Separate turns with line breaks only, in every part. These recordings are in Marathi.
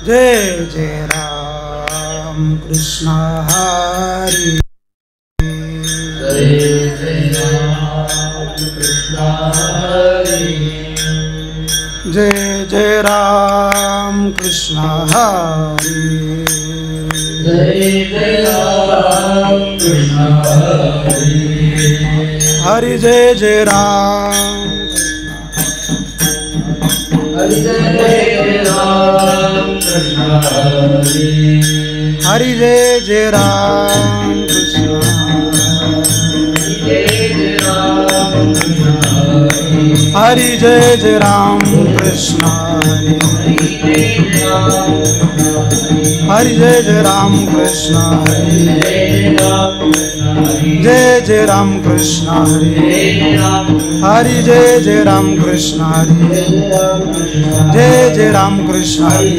जय जय राम कृष्ण हरि
जय जय राम कृष्ण हरि
जय जय राम कृष्ण हरि
जय जय राम कृष्ण हरि
हरि जय जय राम
हरि जय राम कृष्ण हरि
हरि जय जय राम कृष्ण हरि जय जय राम कृष्ण हरि हरि जय जय राम कृष्ण हरि जय जय राम कृष्ण हरि हरि जय जय राम कृष्ण हरि जय जय राम कृष्ण हरि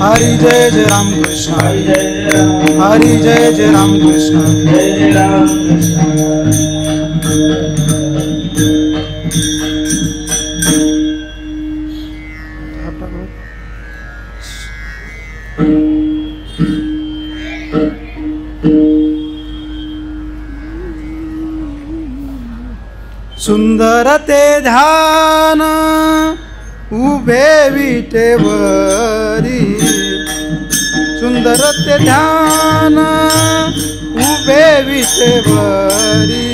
हरि जय जय राम कृष्ण हरि हरि जय जय राम कृष्ण सुंदर ते ध्यान उभे विटेवरी सुंदर ते ध्यान उभे विटेवरी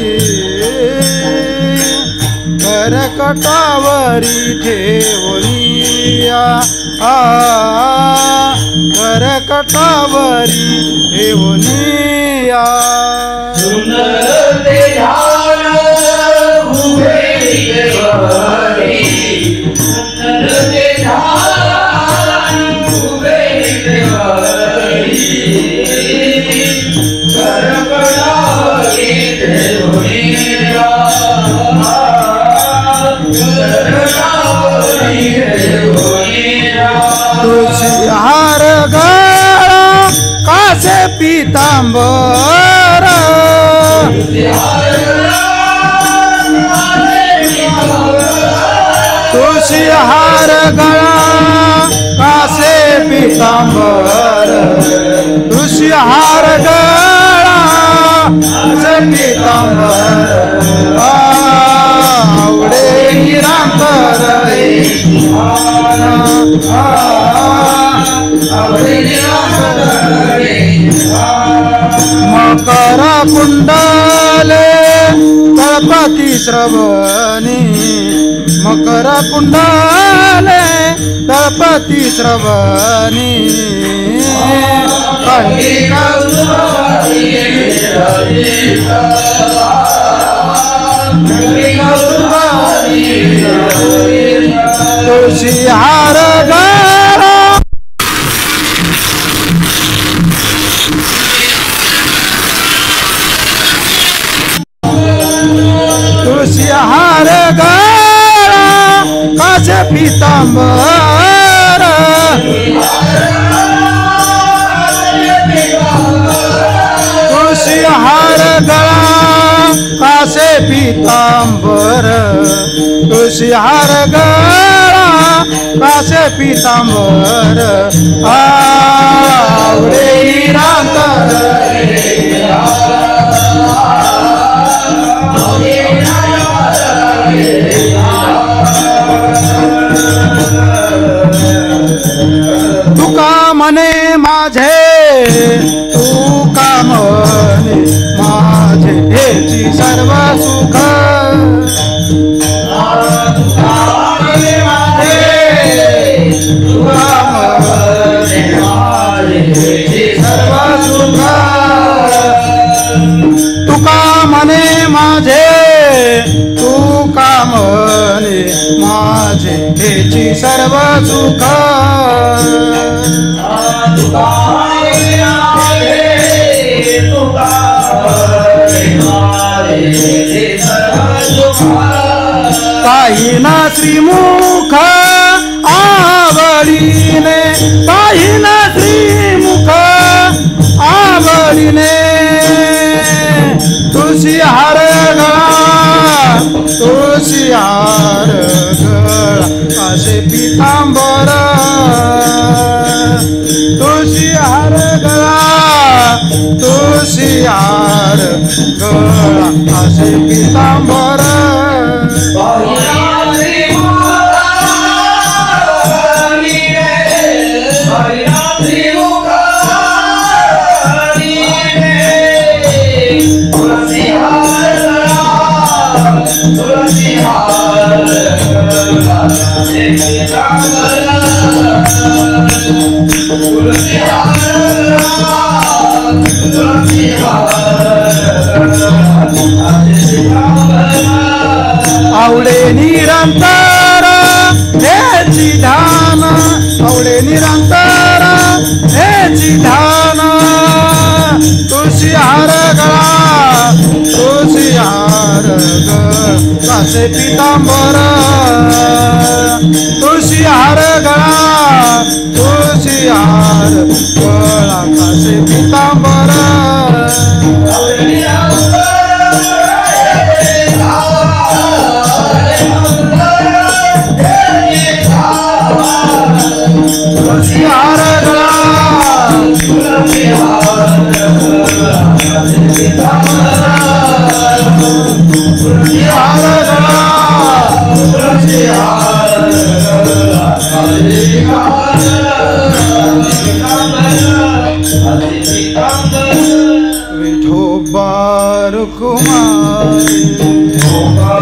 करकटावरी ठेवनिया करकटावरी ठेवनिया
सुंदर ते ध्यान उभे विटेवरी सुंदर ते ध्यान उभे विटेवरी करकटावरी ठेवनिया
तुळशी हार गळा कासे पितांबर तुळशी हार गळा कासे पितांबर तुळशी हार गळा कासे पितांबर आवडे निरांतर मकर कुंडले तळपती श्रवणी मकर कुंडले तळपती श्रवणी तुळशी हार गळा तुळशी हार गळा कासे पितांबर तुळशी हार गळा कासे पितांबर तुळशी हार गळा कासे पितांबर आवडे निरांतर तुका म्हणे माझे तुका म्हणे माझे हेची सर्व सुख तुका म्हणे माझे तुका म्हणे माझे हेची सर्व सुख तुका म्हणे माझे तुका म्हणे माझे हेची सर्व सुख पाहिना श्रीमुख आवडीने पाहिना श्रीमुख आवडीने तुळशी हार गळा तुळशी हार गळा असे पितांबर तुळशी हार गळा तुळशी हार गळा असे पितांबर आवडे निरंतर हेची ध्यान आवडे निरंतर हेची ध्यान तुळशी हार गळा तुळशी हार गळा असे पितांबर तुळशी हार गळा तुळशी हार गळा असे पितांबर तुळशी हार गळा तुळशी हार गळा तुळशी हार Vithoba Rukmai Vithoba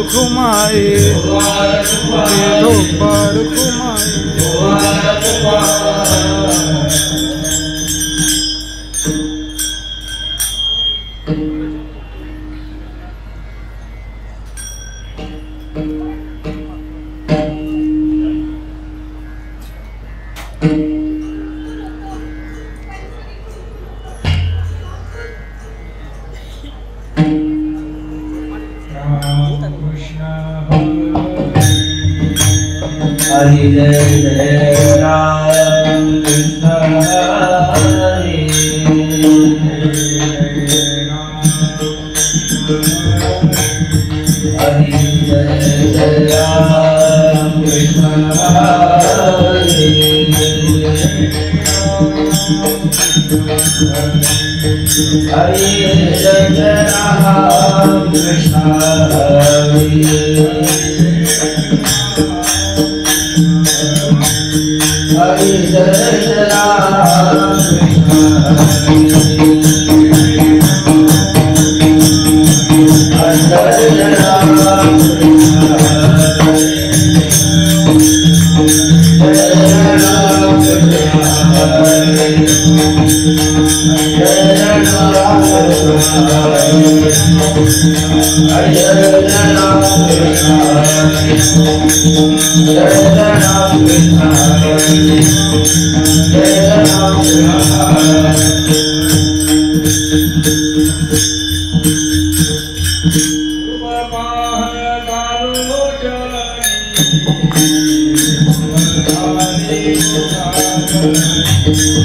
Rukmai Vithoba Rukmai
Hare Jai Ram Krishna Hare Hare Jai Ram Krishna Hare Hare Jai Ram Krishna Hare Hare Jai Ram Hare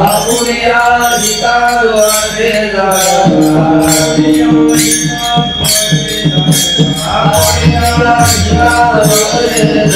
Apulia हिता माता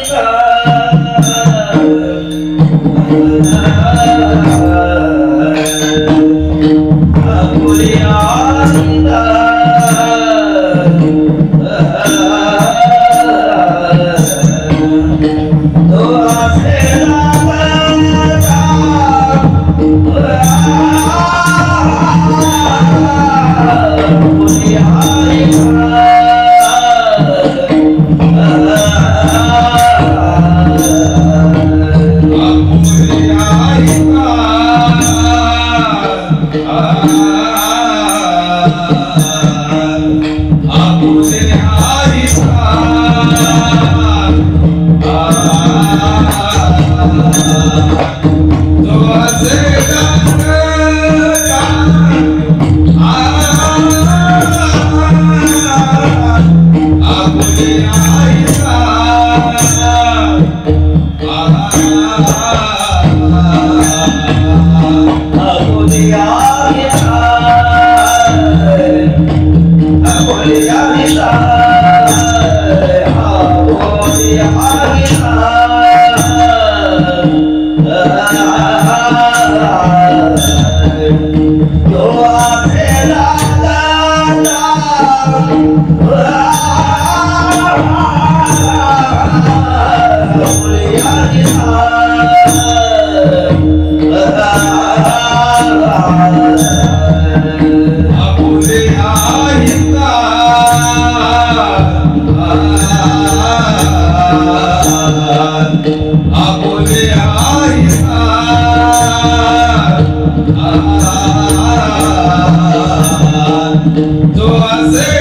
पिता
Yeah.
जो असे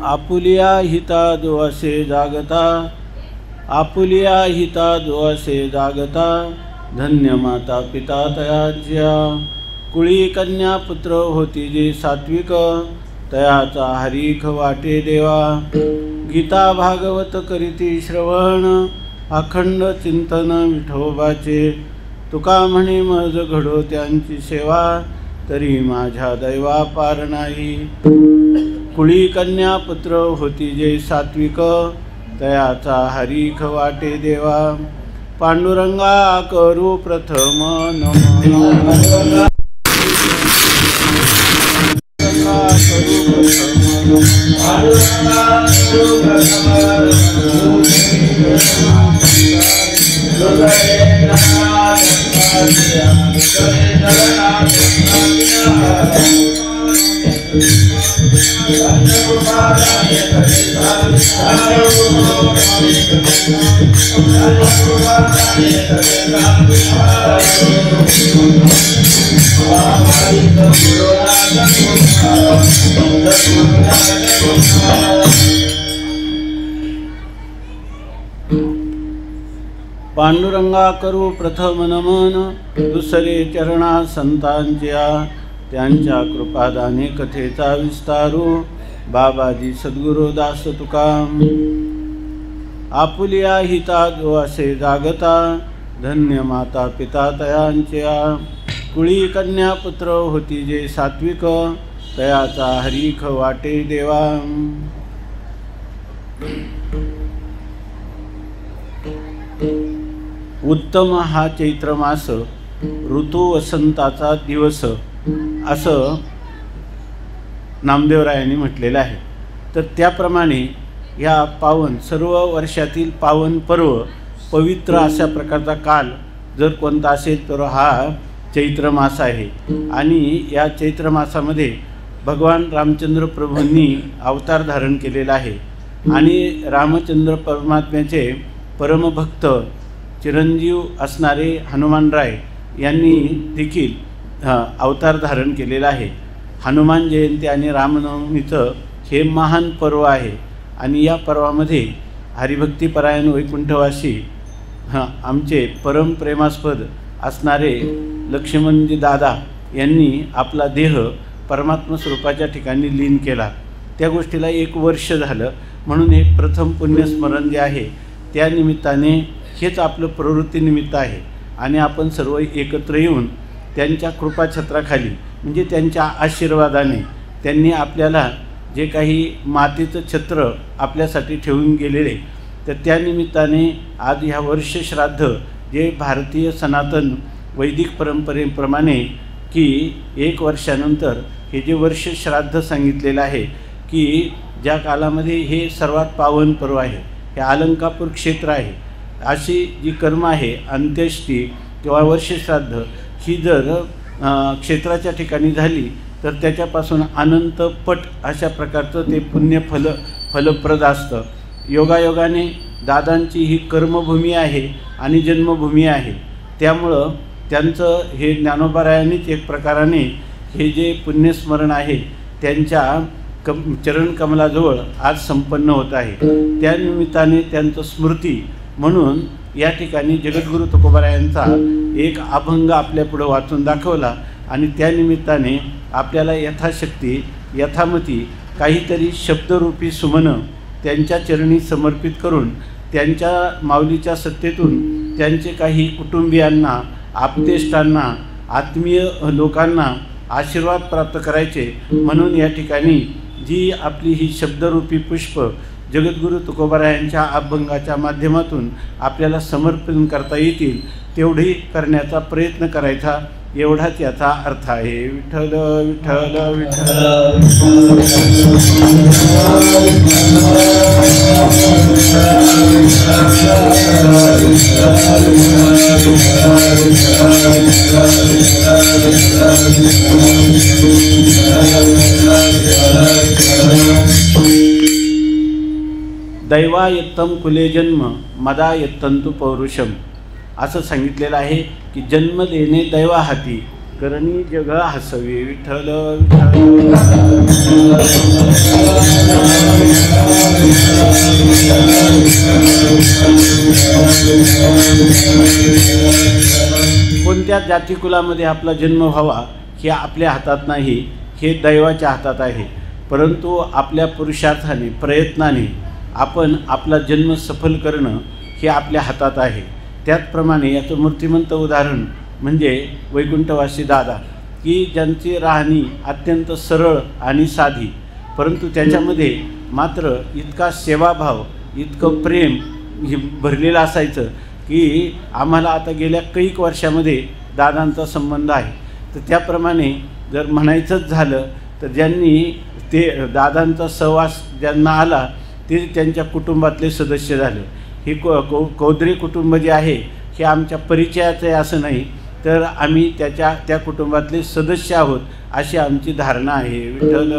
आपुलिया हिता जो असे जागता, आपुलिया हिता जो असे जागता, धन्य माता पिता तयाज्या. कुळी कन्या पुत्र होती जे सात्विक, तयाचा हरीख वाटे देवा. गीता भागवत करीती श्रवण, अखंड चिंतन विठोबाचे. तुका म्हणे मज घडो त्यांची सेवा, तरी माझ्या दैवा पार नाही. कुळी कन्या पुत्र होती जे सात्विक, तयाचा हरीख वाटे देवा. पांडुरंगा करू प्रथम नमन, पांडुरंगा करू प्रथम नमन, दुसरे चरणा संतांच्या. त्यांच्या कृपादाने कथेचा विस्तारू, बाबाजी सद्गुरू दास तुका. आपुलिया हिता जो असे जागता, धन्य माता पिता तयांच्या. कुळी कन्या पुत्र होती जे सात्विक, तयाचा हरीख वाटे देवा. उत्तम हा चैत्र मास, ऋतू वसंताचा दिवस, असं नामदेवरायांनी म्हटलेलं आहे. तर त्याप्रमाणे या पावन सर्व वर्षातील पावन पर्व, पवित्र अशा प्रकारचा काल जर कोणता असेल तर हा चैत्र मास आहे. आणि या चैत्र मासामध्ये भगवान रामचंद्र प्रभूंनी अवतार धारण केलेला आहे. आणि रामचंद्र परमात्म्याचे परमभक्त चिरंजीव असणारे हनुमानराय यांनी देखील अवतार धारण केलेला आहे. हनुमान जयंती आणि रामनवमीचं हे महान पर्व आहे. आणि या पर्वामध्ये हरिभक्तीपरायण वैकुंठवासी आमचे परम प्रेमास्पद असणारे लक्ष्मणजी दादा यांनी आपला देह परमात्मा स्वरूपाच्या ठिकाणी लीन केला. त्या गोष्टीला 1 वर्ष झालं. म्हणून हे प्रथम पुण्यस्मरण जे आहे त्या निमित्ताने हेच आपलं प्रवृत्तीनिमित्त आहे. आणि आपण सर्व एकत्र येऊन त्यांच्या कृपाछत्राखाली म्हणजे त्यांच्या आशीर्वादाने त्यांनी आपल्याला जे काही मातेचं छत्र आपल्यासाठी ठेवून गेलेले, तर त्या निमित्ताने आज ह्या वर्षश्राद्ध जे भारतीय सनातन वैदिक परंपरेप्रमाणे की 1 वर्षानंतर हे जे वर्षश्राद्ध सांगितलेलं आहे की ज्या कालामध्ये हे सर्वात पावन पर्व आहे, हे अलंकापूर क्षेत्र आहे, अशी जी कर्म आहे अंत्येष्टी किंवा वर्षश्राद्ध ही जर क्षेत्राच्या ठिकाणी झाली तर त्याच्यापासून अनंत पट अशा प्रकारचं ते फलप्रद असतं. योगायोगाने दादांची ही कर्मभूमी आहे आणि जन्मभूमी आहे. त्यामुळं त्यांचं हे ज्ञानोबारायांनीच एक प्रकाराने हे जे पुण्यस्मरण आहे त्यांच्या चरणकमलाजवळ आज संपन्न होत आहे. त्यानिमित्ताने त्यांचं स्मृती म्हणून या ठिकाणी जगद्गुरू तुकोबारायांचा एक अभंग आपल्यापुढं वाचून दाखवला आणि त्यानिमित्ताने आपल्याला यथाशक्ती यथामती काहीतरी शब्दरूपी सुमनं त्यांच्या चरणी समर्पित करून त्यांच्या माऊलीच्या सत्तेतून त्यांचे काही कुटुंबियांना, आप्तेष्टांना, आत्मीय लोकांना आशीर्वाद प्राप्त करायचे म्हणून या ठिकाणी जी आपली ही शब्दरूपी पुष्प जगद्गुरू तुकोबारायांच्या अभंगाच्या माध्यमातून आपल्याला समर्पण करता येतील तेवढी करण्याचा प्रयत्न करायचा, एवढाच याचा अर्थ आहे. विठ्ठल विठ्ठल दैवायत्तम कुले जन्म मदा यत्तंतु पौरुषम असं सांगितलेलं आहे की जन्म देणे दैवा हाती करणी जग हसवे. विठ्ठल कोणत्या जातीकुलामध्ये आपला जन्म व्हावा हे आपल्या हातात नाही, हे दैवाच्या हातात आहे. परंतु आपल्या पुरुषार्थाने प्रयत्नाने आपण आपला जन्म सफल करणं हे आपल्या हातात आहे. त्याचप्रमाणे याचं मूर्तिमंत उदाहरण म्हणजे वैकुंठवासी दादा की ज्यांची राहणी अत्यंत सरळ आणि साधी, परंतु त्याच्यामध्ये मात्र इतका सेवाभाव, इतकं प्रेम हे भरलेलं असायचं की आम्हाला आता गेल्या कैक वर्षामध्ये दादांचा संबंध आहे. तर त्याप्रमाणे जर म्हणायचंच झालं तर ज्यांनी ते दादांचा सहवास ज्यांना आला ते त्यांच्या कुटुंबातले सदस्य झाले. हे कौद्रे कुटुंब जे आहे हे आमच्या परिचयाचं आहे असं नाही, तर आम्ही त्या कुटुंबातले सदस्य आहोत अशी आमची धारणा आहे. विठ्ठल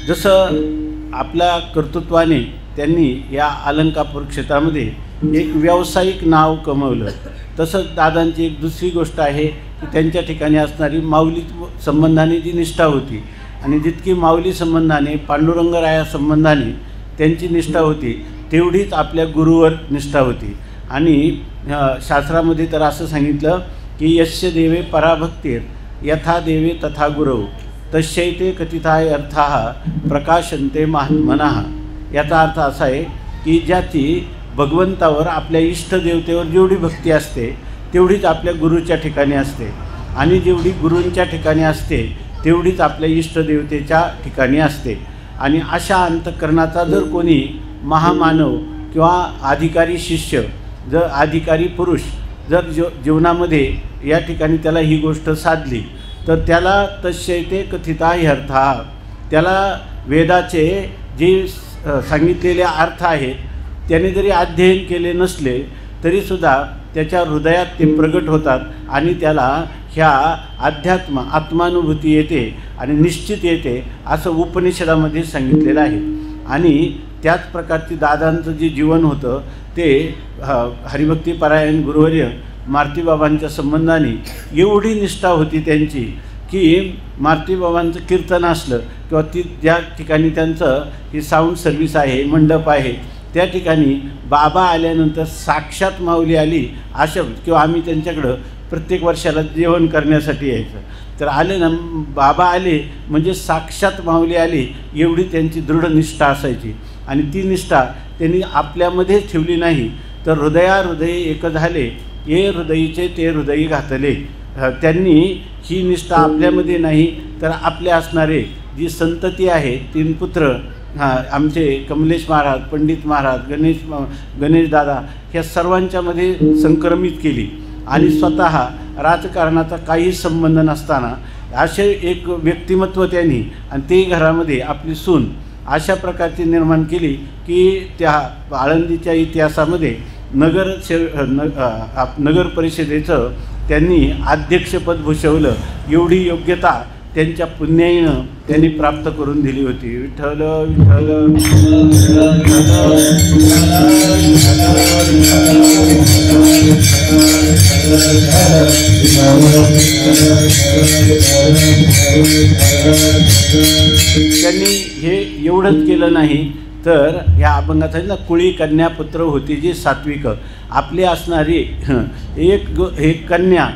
जसं आपल्या कर्तृत्वाने त्यांनी या अलंकापूर क्षेत्रामध्ये एक व्यावसायिक नाव कमवलं, तसंच दादांची एक दुसरी गोष्ट आहे की त्यांच्या ठिकाणी असणारी माऊली संबंधाने जी निष्ठा होती आणि जितकी माऊली संबंधाने पांडुरंगराया संबंधाने त्यांची निष्ठा होती तेवढीच आपल्या गुरुवर निष्ठा होती. आणि शास्त्रामध्ये तर असं सांगितलं की यस्य देवे पराभक्तीर यथा देवे तथा गुरव तस्यैते कथिताय अर्थाः प्रकाशन्ते महात्मनः. याचा अर्थ असा आहे की ज्याची भगवंतावर आपल्या इष्टदेवतेवर जेवढी भक्ती असते तेवढीच आपल्या गुरुच्या ठिकाणी असते आणि जेवढी गुरूंच्या ठिकाणी असते तेवढीच आपल्या इष्टदेवतेच्या ठिकाणी असते. आणि अशा अंतःकरणाचा जर कोणी महामानव किंवा अधिकारी शिष्य, जर अधिकारी पुरुष जर जीवनामध्ये या ठिकाणी त्याला ही गोष्ट साधली तर त्याला तस्यैते कथिता हि अर्था, त्याला वेदाचे जे सांगितलेले अर्थ आहेत त्याने जरी अध्ययन केले नसले तरीसुद्धा त्याच्या हृदयात ते प्रगट होतात आणि त्याला ह्या आत्मानुभूती येते आणि निश्चित येते असं उपनिषदामध्ये सांगितलेलं आहे. आणि त्याच प्रकारची दादांचं जे जीवन होतं ते हरिभक्तीपरायण गुरुवर्य मारुतीबाबांच्या संबंधाने एवढी निष्ठा होती त्यांची की मारुतीबाबांचं कीर्तन असलं किंवा ज्या ठिकाणी त्यांचं ही साऊंड सर्व्हिस आहे, मंडप आहे, त्या ठिकाणी बाबा आल्यानंतर साक्षात माऊली आली अशा किंवा आम्ही त्यांच्याकडं प्रत्येक वर्षाला जेवण करण्यासाठी यायचं तर आले ना बाबा आले म्हणजे साक्षात माऊली आली एवढी त्यांची दृढ निष्ठा असायची. आणि ती निष्ठा त्यांनी आपल्यामध्येच ठेवली नाही तर हृदये एक झाले ये हृदयीचे ते हृदयी घातले. त्यांनी ही निष्ठा आपल्यामध्ये नाही तर आपले असणारे जी संतती आहे, 3 पुत्र आमचे कमलेश महाराज, पंडित महाराज, गणेश दादा ह्या सर्वांच्यामध्ये संक्रमित केली. आणि स्वतः राजकारणाचा काही संबंध नसताना असे एक व्यक्तिमत्व त्यांनी आणि ते घरामध्ये आपली सून अशा प्रकारची निर्माण केली की त्या आळंदीच्या इतिहासामध्ये नगर परिषदेचं त्यांनी अध्यक्षपद भूषवलं. एवढी योग्यता त्यांच्या पुण्याईनं त्यांनी प्राप्त करून दिली होती. विठ्ठल त्यांनी हे एवढंच केलं नाही तर ह्या अभंगाचा कुळी कन्या पुत्र होती जी सात्विक. आपली असणारी एक कन्या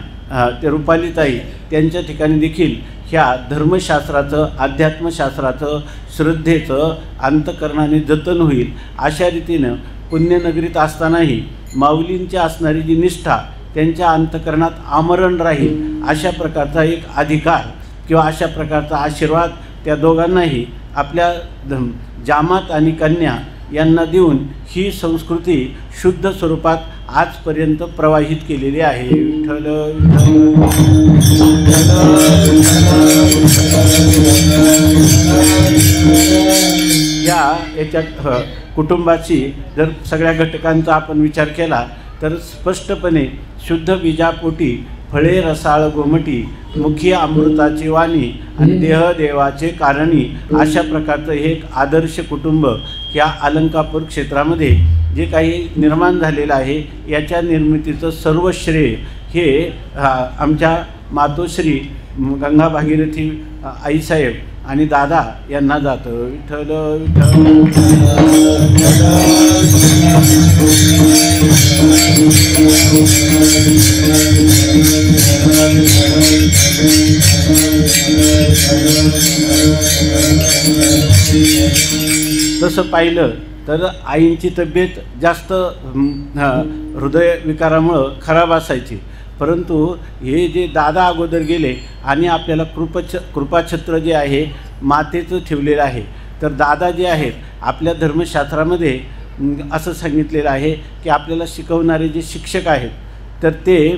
ते रुपालीताई त्यांच्या ठिकाणी देखील ह्या धर्मशास्त्राचं अध्यात्मशास्त्राचं श्रद्धेचं अंतकरणाने जतन होईल अशा रीतीनं पुण्यनगरीत असतानाही माऊलींची असणारी जी निष्ठा त्यांच्या अंतकरणात आमरण राहील अशा प्रकारचा एक अधिकार किंवा अशा प्रकारचा आशीर्वाद त्या दोघांनाही आपल्या जामात आणि कन्या यांना देऊन ही संस्कृती शुद्ध स्वरूपात आजपर्यंत प्रवाहित केलेली आहे. विठ्ठल याच्या कुटुंबाची जर सगळ्या घटकांचा आपण विचार केला तर स्पष्टपणे शुद्ध बीजापोटी फळे रसाळ गोमटी मुखी अमृताची वाणी आणि देहदेवाचे कारणी अशा प्रकारचं हे एक आदर्श कुटुंब ह्या अलंकापूर क्षेत्रामध्ये जे काही निर्माण झालेलं आहे याच्या निर्मितीचं सर्व श्रेय हे आमच्या मातोश्री गंगा भागीरथी आईसाहेब आणि दादा यांना जातं. विठ्ठल तसं पाहिलं तर आईंची तब्येत जास्त हृदयविकारामुळं खराब असायची. परंतु हे जे दादा अगोदर गेले आणि आपल्याला कृपाछत्र जे आहे मातेचं ठेवलेलं आहे. तर दादा जे आहेत आपल्या धर्मशास्त्रामध्ये असं सांगितलेलं आहे की आपल्याला शिकवणारे जे शिक्षक आहेत तर ते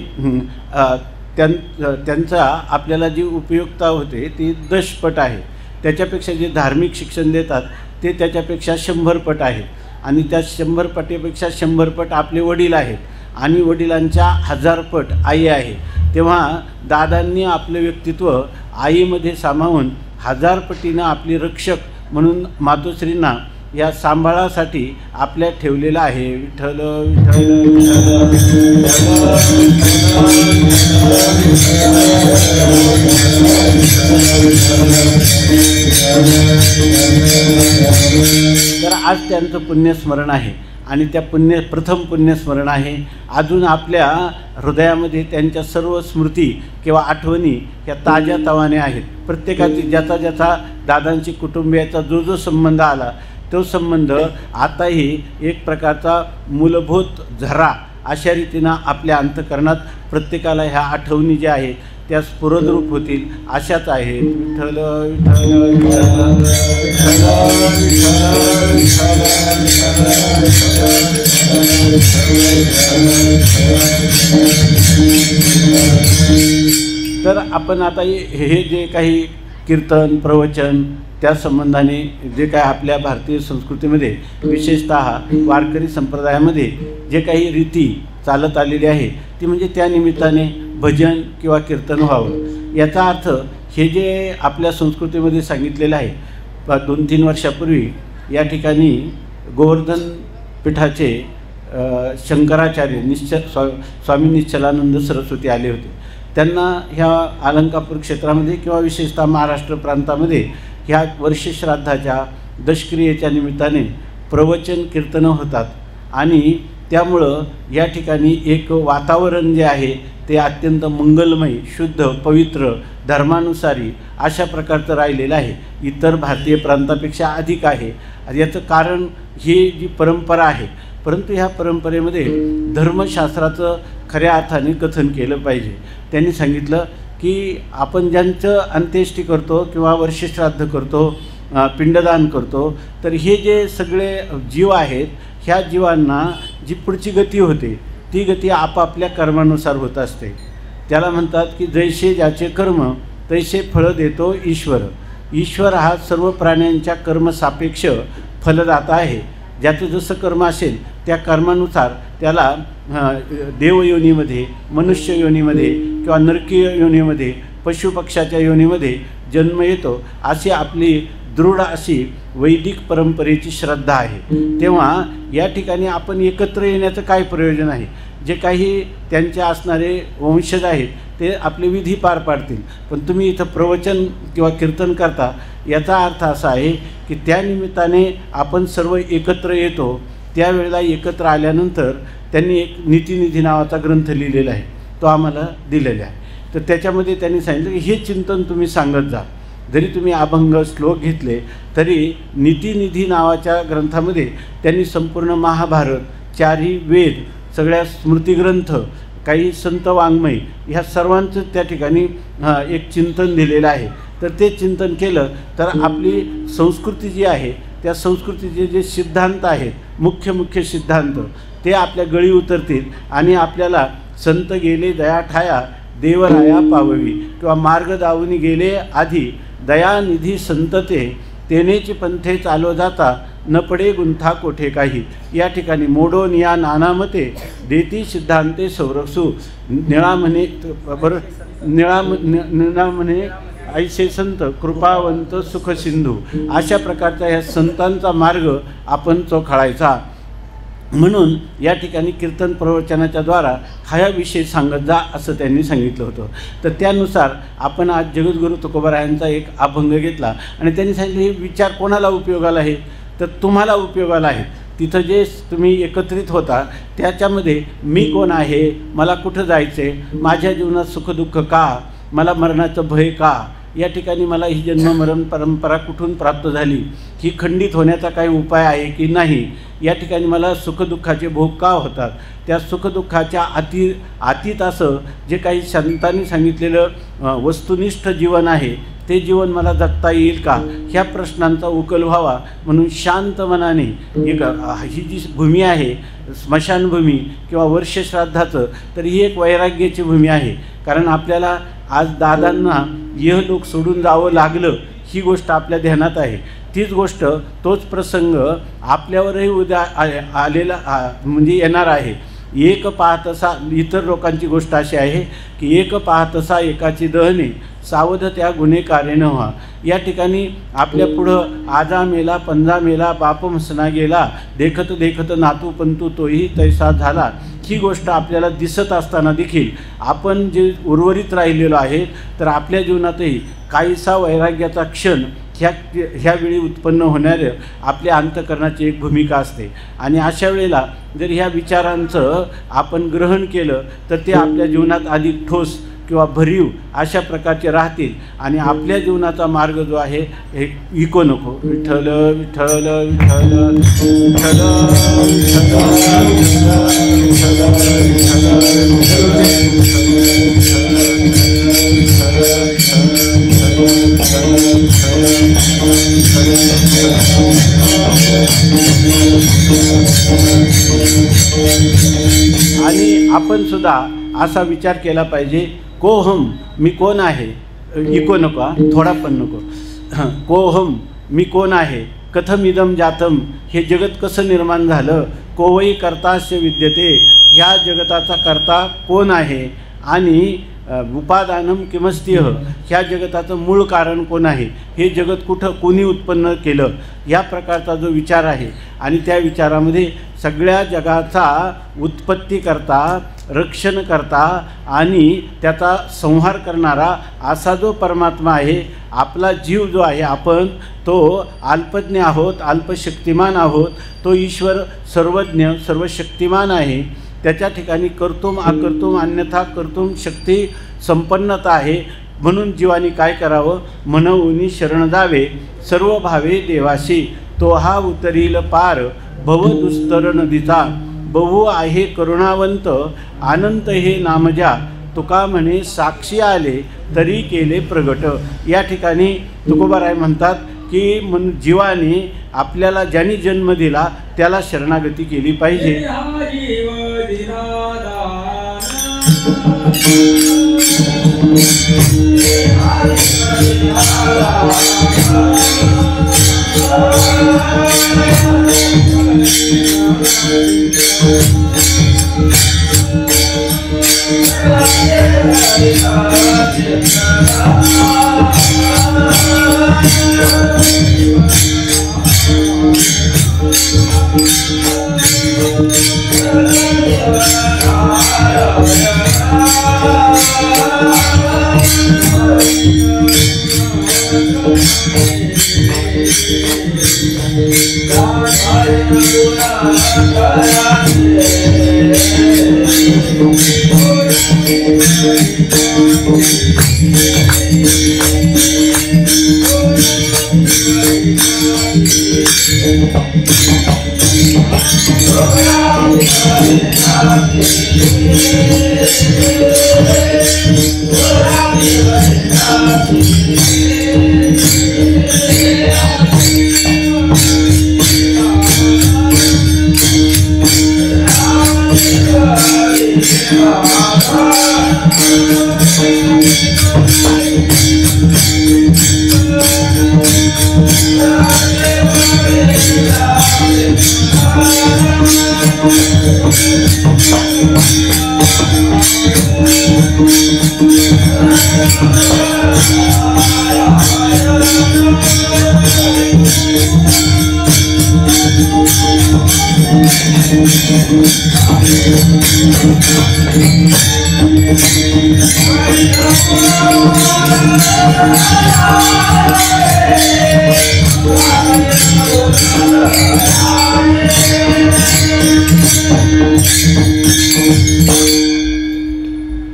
त्यांचा आपल्याला जी उपयुक्तता होते ती 10 पट आहे. त्याच्यापेक्षा जे धार्मिक शिक्षण देतात ते त्याच्यापेक्षा 100 पट आहेत. आणि त्या 100 पटीपेक्षा 100 पट आपले वडील आहेत आणि वडिलांच्या 1000 पट आई आहे. तेव्हा दादांनी आपलं व्यक्तित्व आईमध्ये सामावून 1000 पटीनं आपली रक्षक म्हणून मातोश्रींना या सांभाळासाठी आपल्या ठेवलेलं आहे. विठ्ठल तर आज त्यांचं पुण्यस्मरण आहे आणि त्या प्रथम पुण्यस्मरण आहे. अजून आपल्या हृदयामध्ये त्यांच्या सर्व स्मृती किंवा आठवणी ह्या ताज्या तवाने आहेत. प्रत्येकाची ज्याचा दादांची कुटुंबियाचा जो संबंध आला तो संबंध आताही एक प्रकारचा मूलभूत झरा अशा रीतीनं आपल्या अंतकरणात प्रत्येकाला ह्या आठवणी ज्या आहेत त्या स्फुरद्रूप होतील अशाच आहेत. विठ्ठल तर आपण आता हे जे काही कीर्तन प्रवचन त्या संबंधाने जे काय आपल्या भारतीय संस्कृतीमध्ये विशेषतः वारकरी संप्रदायामध्ये जे काही रीती चालत आलेली आहे ती म्हणजे त्या निमित्ताने भजन किंवा कीर्तन व्हावं. याचा अर्थ हे जे आपल्या संस्कृतीमध्ये सांगितलेलं आहे 2-3 वर्षापूर्वी या ठिकाणी गोवर्धन पीठाचे शंकराचार्य स्वामी निश्चलानंद सरस्वती आले होते. त्यांना ह्या अलंकापूर क्षेत्रामध्ये किंवा विशेषतः महाराष्ट्र प्रांतामध्ये ह्या वर्षश्राद्धाच्या दशक्रियेच्या निमित्ताने प्रवचन कीर्तनं होतात आणि त्यामुळं या ठिकाणी एक वातावरण जे आहे ते अत्यंत मंगलमय शुद्ध पवित्र धर्मानुसारी अशा प्रकारचं राहिलेलं आहे. इतर भारतीय प्रांतापेक्षा अधिक आहे. याचं कारण ही जी परंपरा आहे. परंतु ह्या परंपरेमध्ये धर्मशास्त्राचं खऱ्या अर्थाने कथन केलं पाहिजे. त्यांनी सांगितलं की आपण ज्यांचं अंत्येष्टी करतो किंवा वर्षश्राद्ध करतो पिंडदान करतो तर हे जे सगळे जीव आहेत ह्या जीवांना जी पुढची गती होते ती गती आपापल्या कर्मानुसार होत असते. त्याला म्हणतात की जैसे ज्याचे कर्म तैसे फळ देतो ईश्वर. ईश्वर हा सर्व प्राण्यांच्या कर्मसापेक्ष फलदाता आहे. ज्याचं जसं कर्म असेल त्या कर्मानुसार त्याला देवयोनीमध्ये, मनुष्य योनीमध्ये किंवा नरकीय योनीमध्ये, पशुपक्षाच्या योनीमध्ये जन्म येतो, अशी आपली दृढ अशी वैदिक परंपरेची श्रद्धा आहे. तेव्हा या ठिकाणी आपण एकत्र येण्याचं काय प्रयोजन आहे? जे काही त्यांचे असणारे वंशज आहेत ते आपले विधी पार पाडतील, पण तुम्ही इथं प्रवचन किंवा कीर्तन करता, याचा अर्थ असा आहे की त्या निमित्ताने आपण सर्व एकत्र येतो. त्यावेळेला एकत्र आल्यानंतर त्यांनी एक नीतिनिधी नावाचा ग्रंथ लिहिलेला आहे, तो आम्हाला दिलेला आहे. तर त्याच्यामध्ये त्यांनी सांगितलं की हे चिंतन तुम्ही सांगत जा. जरी तुम्ही अभंग श्लोक घेतले तरी नीतिनिधी नावाच्या ग्रंथामध्ये त्यांनी संपूर्ण महाभारत, चारही वेद, सगळ्या स्मृतिग्रंथ, काही संत वाङ्मय, ह्या सर्वांचं त्या ठिकाणी एक चिंतन दिलेलं आहे. तर ते चिंतन केलं तर आपली संस्कृती जी आहे त्या संस्कृतीचे जे सिद्धांत आहेत, मुख्य सिद्धांत, ते आपल्या गळी उतरतील आणि आपल्याला संत गेले दया ठाया देवराया पाववी किंवा मार्ग दावून गेले आधी दयानिधी संतते तेनेची पंथे चालो जाता न पडे गुंथा कोठे काही. या ठिकाणी मोडोन या नानामते देती सिद्धांते संरक्षू निळा म्हणे बरं निळा म्हणे ऐसे संत कृपावंत सुख सिंधू. अशा प्रकारच्या ह्या संतांचा मार्ग आपण चोखाळायचा. म्हणून या ठिकाणी कीर्तन प्रवचनाच्या द्वारा हा विषय सांगत जा असं त्यांनी सांगितलं होतं. तर त्यानुसार आपण आज जगद्गुरू तुकोबारायांचा एक अभंग घेतला आणि त्यांनी सांगितलं हे विचार कोणाला उपयोगाला आहेत? तर तुम्हाला उपयोगाला आहेत. तिथं जे तुम्ही एकत्रित होता त्याच्यामध्ये मी कोण आहे, मला कुठं जायचे, माझ्या जीवनात सुखदुःख का, मला मरणाचं भय का, या ठिकाणी मला ही जन्ममरण परंपरा कुठून प्राप्त झाली, ही खंडित होण्याचा काही उपाय आहे की नाही, या ठिकाणी मला सुखदुःखाचे भोग का होतात, त्या सुखदुःखाच्या अतीत असं जे काही संतांनी सांगितलेलं वस्तुनिष्ठ जीवन आहे ते जीवन मला जगता येईल का, ह्या प्रश्नांचा उकल व्हावा म्हणून शांत मनाने एक ही जी भूमी आहे स्मशानभूमी किंवा वर्षश्राद्धाचं, तर ही एक वैराग्याची भूमी आहे. कारण आपल्याला आज दादांना यहलोक सोडून जावं लागलं ही गोष्ट आपल्या ध्यानात आहे. तीच गोष्ट, तोच प्रसंग आपल्यावरही उद्या आलेला म्हणजे येणार आहे. एक पाहतसा, इतर लोकांची गोष्ट अशी आहे की एक पाहतसा एकाची दहने सावध त्या गुन्हेगारे न व्हा. या ठिकाणी आपल्या पुढं आजा मेला पंजा मेला बाप मसना गेला, देखत देखत नातू पंतू तोही तैसा झाला, ही गोष्ट आपल्याला दिसत असताना देखील आपण जे उर्वरित राहिलेलो आहे तर आपल्या जीवनातही काहीसा वैराग्याचा क्षण ह्यावेळी उत्पन्न होणाऱ्या आपल्या अंतःकरणाची एक भूमिका असते. आणि अशा वेळेला जर ह्या विचारांचं आपण ग्रहण केलं तर ते आपल्या जीवनात अधिक ठोस किंवा भरीव अशा प्रकारचे राहतील आणि आपल्या जीवनाचा मार्ग जो आहे हे इको नको. विठ्ठल विठ्ठल विठ्ठल विठ्ठल आणि आपण सुद्धा असा विचार केला पाहिजे, कोहम मी कोण आहे, इको नको, थोडा पण नको, कोहम मी कोण आहे, कथमिदम जातम हे जगत कसं निर्माण झालं, कोवई कर्तास्य विद्यते ह्या जगताचा कर्ता कोण आहे, आणि उपादानम किमस्त्यह ह्या जगताचं मूळ कारण कोण आहे, हे जगत कुठं कोणी उत्पन्न केलं, या प्रकारचा जो विचार आहे. आणि त्या विचारामध्ये सगळ्या जगाचा उत्पत्ती करता, रक्षण करता आणि त्याचा संहार करणारा असा जो परमात्मा आहे, आपला जीव जो आहे आपण तो अल्पज्ञ आहोत, अल्पशक्तिमान आहोत, तो ईश्वर सर्वज्ञ सर्वशक्तिमान आहे. त्याच्या ठिकाणी कर्तुम अकर्तुम अन्यथा कर्तुम शक्ती संपन्नता आहे. म्हणून जीवानी काय करावं, मनवुनी शरण जावे सर्व भावे देवाशी, तो हा उतरील पार भव दुस्तर नदीचा, बहु आहे करुणावंत अनंत हे नामजा, तुका म्हणे साक्षी आले तरी केले प्रगट. या ठिकाणी तुकोबाराय म्हणतात की जीवाने आपल्याला ज्यांनी जन्म दिला त्याला शरणागती केली पाहिजे.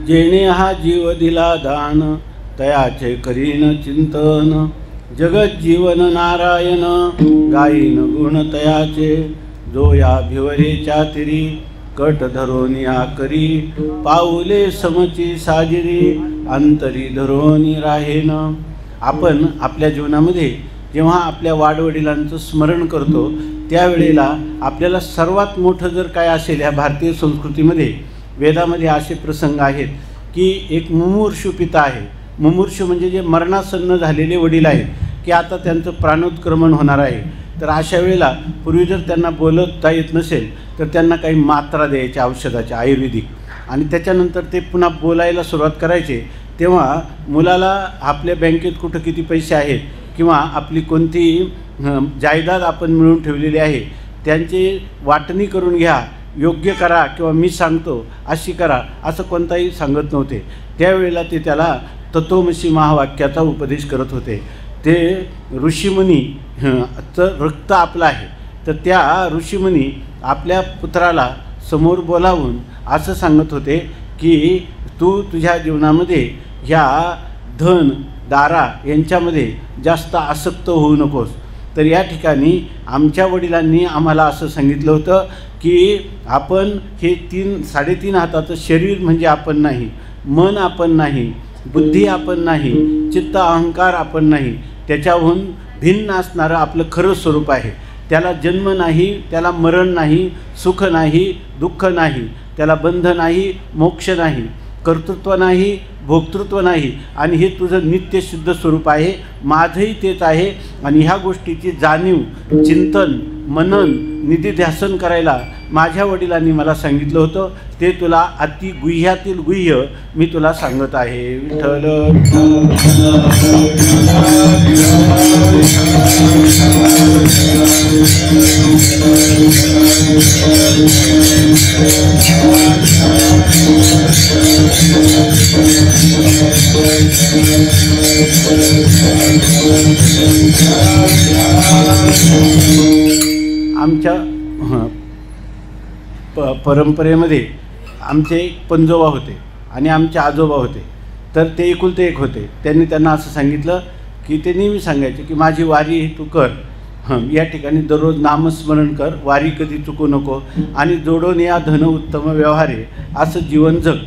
जेणे हा जीव दिला दान तयाचे करीन चिंतन जगत जीवन नारायण गायीन गुण तयाचे जो या भिवरेच्या तिरी कट धरोनिया करी पाऊले समची साजिरी अंतरी धरोनी राहेन. आपण आपल्या जीवनामध्ये जेव्हा आपल्या वाडवडिलांचं स्मरण करतो त्यावेळेला आपल्याला सर्वात मोठं जर काय असेल ह्या भारतीय संस्कृतीमध्ये वेदामध्ये असे प्रसंग आहेत की एक मुमूर्षू पिता आहे. मुमूर्षू म्हणजे जे मरणासन्न झालेले वडील आहेत की आता त्यांचं प्राणोत्क्रमण होणार आहे. तर अशा वेळेला पूर्वी जर त्यांना बोलता येत नसेल तर त्यांना काही मात्रा द्यायच्या औषधाच्या आयुर्वेदिक आणि त्याच्यानंतर ते पुन्हा बोलायला सुरुवात करायचे. तेव्हा मुलाला आपल्या बँकेत कुठं किती पैसे आहेत किंवा आपली कोणती जायदाद आपण मिळवून ठेवलेली आहे त्यांची वाटणी करून घ्या, योग्य करा किंवा मी सांगतो अशी करा असं कोणताही सांगत नव्हते. त्यावेळेला ते त्याला तत्वमसी महावाक्याचा उपदेश करत होते. ते ऋषीमुनीचं रक्त आपलं आहे तर त्या ऋषीमुनी आपल्या पुत्राला समोर बोलावून असं सांगत होते की तू तुझ्या जीवनामध्ये ह्या धन दारा यांच्यामध्ये जास्त आसक्त होऊ नकोस. तर या ठिकाणी आमच्या वडिलांनी आम्हाला असं सांगितलं होतं की आपण हे 3-3.5 हाताचं शरीर म्हणजे आपण नाही, मन आपण नाही, बुद्धी आपण नाही, चित्त अहंकार आपण नाही, त्याच्याहून भिन्न असणारं आपलं खरं स्वरूप आहे. त्याला जन्म नाही, त्याला मरण नाही, सुख नाही, दुःख नाही, त्याला बंध नाही, मोक्ष नाही, कर्तृत्व नाही, भोक्तृत्व नाही आणि हे तुझं नित्य शुद्ध स्वरूप आहे. माझंही तेच आहे आणि ह्या गोष्टीची जाणीव, चिंतन, मनन, निधिध्यासन करायला माझ्या वडिलांनी मला सांगितलं होतं. ते तुला अति गुह्यातील गुह्य मी तुला सांगत आहे. विठ्ठल आमच्या परंपरेमध्ये आमचे पंजोबा होते आणि आमचे आजोबा होते. तर ते एकुलते एक होते. त्यांना असं सांगितलं की ते नेहमी सांगायचे की माझी वारी तू कर, या ठिकाणी दररोज नामस्मरण कर, वारी कधी चुकू नको आणि जोडून या धन उत्तम व्यवहारे असं जीवन जग.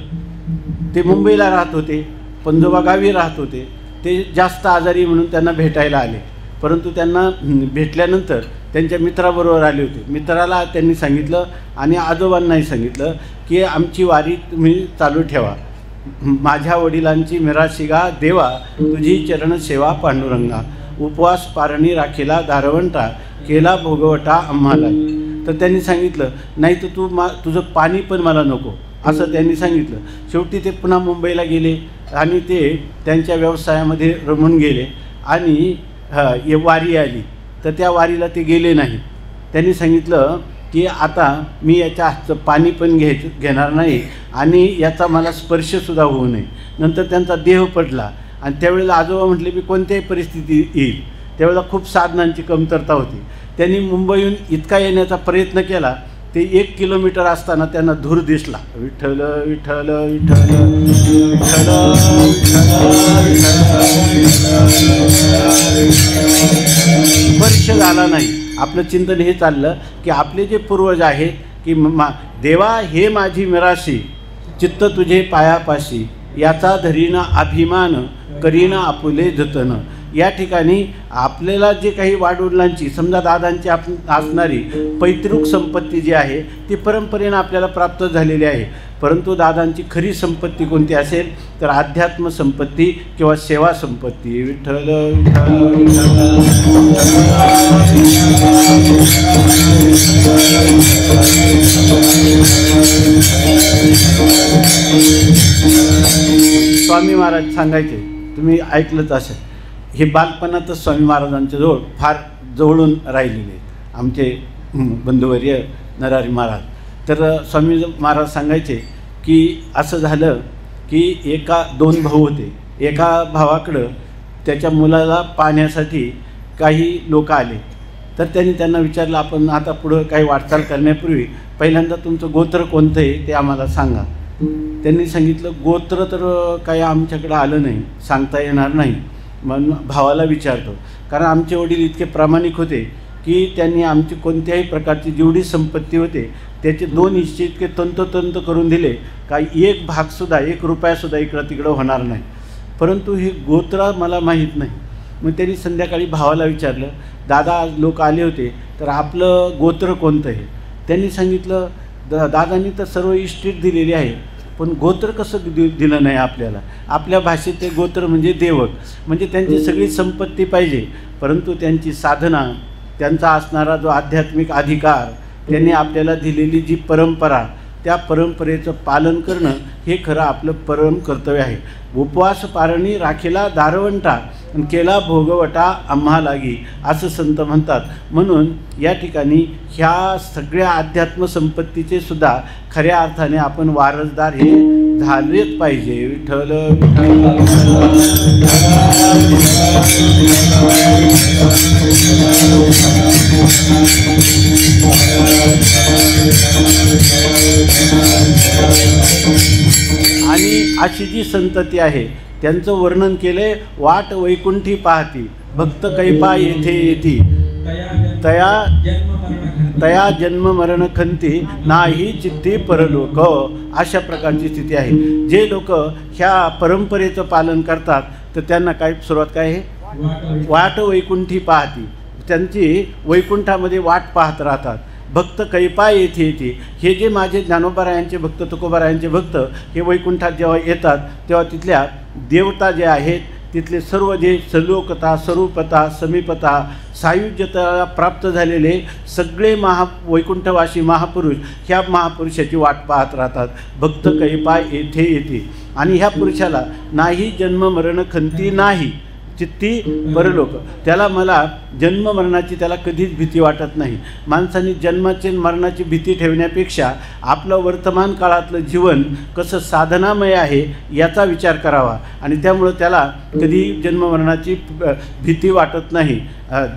ते मुंबईला राहत होते, पंजोबा गावी राहत होते. ते जास्त आजारी म्हणून त्यांना भेटायला आले. परंतु त्यांना भेटल्यानंतर त्यांच्या मित्राबरोबर आले होते. मित्राला त्यांनी सांगितलं आणि आजोबांनाही सांगितलं की आमची वारी तुम्ही चालू ठेवा. माझ्या वडिलांची मिराशिगा देवा, तुझी चरण सेवा पांडुरंगा, उपवास पारणी राखीला दारवंटा, केला भोगवटा आम्हाला. तर त्यांनी सांगितलं नाही तर तुझं पाणी पण मला नको, असं त्यांनी सांगितलं. शेवटी ते पुन्हा मुंबईला गेले आणि ते त्यांच्या व्यवसायामध्ये रमून गेले आणि वारी आली. तर त्या वारीला ते गेले नाही. त्यांनी सांगितलं की आता मी याच्या हातचं पाणी पण घेणार नाही आणि याचा मला स्पर्शसुद्धा होऊ नये. नंतर त्यांचा देह पडला आणि त्यावेळेला आजोबा म्हटले मी कोणत्याही परिस्थिती येईल. त्यावेळेला खूप साधनांची कमतरता होती. त्यांनी मुंबईहून इतका येण्याचा प्रयत्न केला. ते 1 किलोमीटर असताना त्यांना धूर दिसला. विठ्ठल विठ्ठल विठ्ठल विठ्ठल स्पर्श झाला नाही. आपलं चिंतन हे चाललं की आपले जे पूर्वज आहेत की देवा हे माझी मिराशी, चित्त तुझे पायापाशी, याचा धरीना अभिमान, करीना आपुले जतन. या ठिकाणी आपल्याला जे काही वाडवडिलांची समजा दादांची असणारी पैतृक संपत्ती जी आहे ती परंपरेनं आपल्याला प्राप्त झालेली आहे. परंतु दादांची खरी संपत्ती कोणती असेल तर अध्यात्म संपत्ती किंवा सेवा संपत्ती. विठ्ठल विठ्ठल स्वामी महाराज सांगायचे, तुम्ही ऐकलंच असेल, हे बालपणातच स्वामी महाराजांच्या जवळ फार जवळून राहिलेले आहेत आमचे बंधुवर्य नरहरी महाराज. तर स्वामी महाराज सांगायचे की असं झालं की 2 भाऊ होते. एका भावाकडं त्याच्या मुलाला पाहण्यासाठी काही लोक आले. तर त्यांना विचारलं आपण आता पुढं काही वाटचाल करण्यापूर्वी पहिल्यांदा तुमचं गोत्र कोणतं आहे ते आम्हाला सांगा. त्यांनी सांगितलं गोत्र तर काही आमच्याकडं आलं नाही, सांगता येणार नाही, म्हणून भावाला विचारतो. कारण आमचे वडील इतके प्रामाणिक होते की त्यांनी आमची कोणत्याही प्रकारची जेवढी संपत्ती होते त्याचे 2 हिस्से इतके तंतोतंत करून दिले का 1 भागसुद्धा 1 रुपयासुद्धा इकडं तिकडं होणार नाही. परंतु हे गोत्र मला माहीत नाही. मग त्यांनी संध्याकाळी भावाला विचारलं, दादा आज लोक आले होते तर आपलं गोत्र कोणतं आहे. त्यांनी सांगितलं दादांनी तर सर्व इस्टेट दिलेली आहे पण गोत्र कसं दिलं नाही आपल्याला. आपल्या भाषेत ते गोत्र म्हणजे देवक, म्हणजे त्यांची सगळी संपत्ती पाहिजे परंतु त्यांची साधना, त्यांचा असणारा जो आध्यात्मिक अधिकार, त्यांनी आपल्याला दिलेली जी परंपरा, त्या परंपरेचं पालन करणं हे खरं आपलं परम कर्तव्य आहे. उपवास पारणी राखीला दारवंटा, केला भोगवटा आम्हा लागी, असं संत म्हणतात. म्हणून या ठिकाणी ह्या सगळ्या अध्यात्म संपत्तीचे सुद्धा खऱ्या अर्थाने आपण वारसदार हे झालेच पाहिजे. विठ्ठल आणि अशी जी संतती आहे त्यांचं वर्णन केले. वाट वैकुंठी पाहती, भक्त कैपा येथे येती, तया जन्म मरण खंती, नाही चित्ती परलोक. अशा प्रकारची स्थिती आहे. जे लोक ह्या परंपरेचं पालन करतात तर त्यांना काय सुरुवात काय आहे, वाट वैकुंठी पाहती, त्यांची वैकुंठामध्ये वाट पाहत राहतात. भक्त कैपा येथे येते, हे जे माझे ज्ञानोबारायांचे भक्त, तुकोबारायांचे भक्त हे वैकुंठात जेव्हा येतात तेव्हा तिथल्या देवता जे आहेत, तिथले सर्व जे सलोकता, स्वरूपता, समीपता, सायुज्यता प्राप्त झालेले सगळे वैकुंठवासी महापुरुष ह्या महापुरुषाची वाट पाहत राहतात. भक्त कैपा येथे येते आणि ह्या पुरुषाला नाही जन्म मरण खंती, नाही चित्ती परलोक. त्याला मला जन्म मरणाची त्याला कधीच भीती वाटत नाही. माणसाने जन्माची मरणाची भीती ठेवण्यापेक्षा आपलं वर्तमान काळातलं जीवन कसं साधनामय आहे याचा विचार करावा आणि त्यामुळं त्याला कधी जन्म मरणाची भीती वाटत नाही.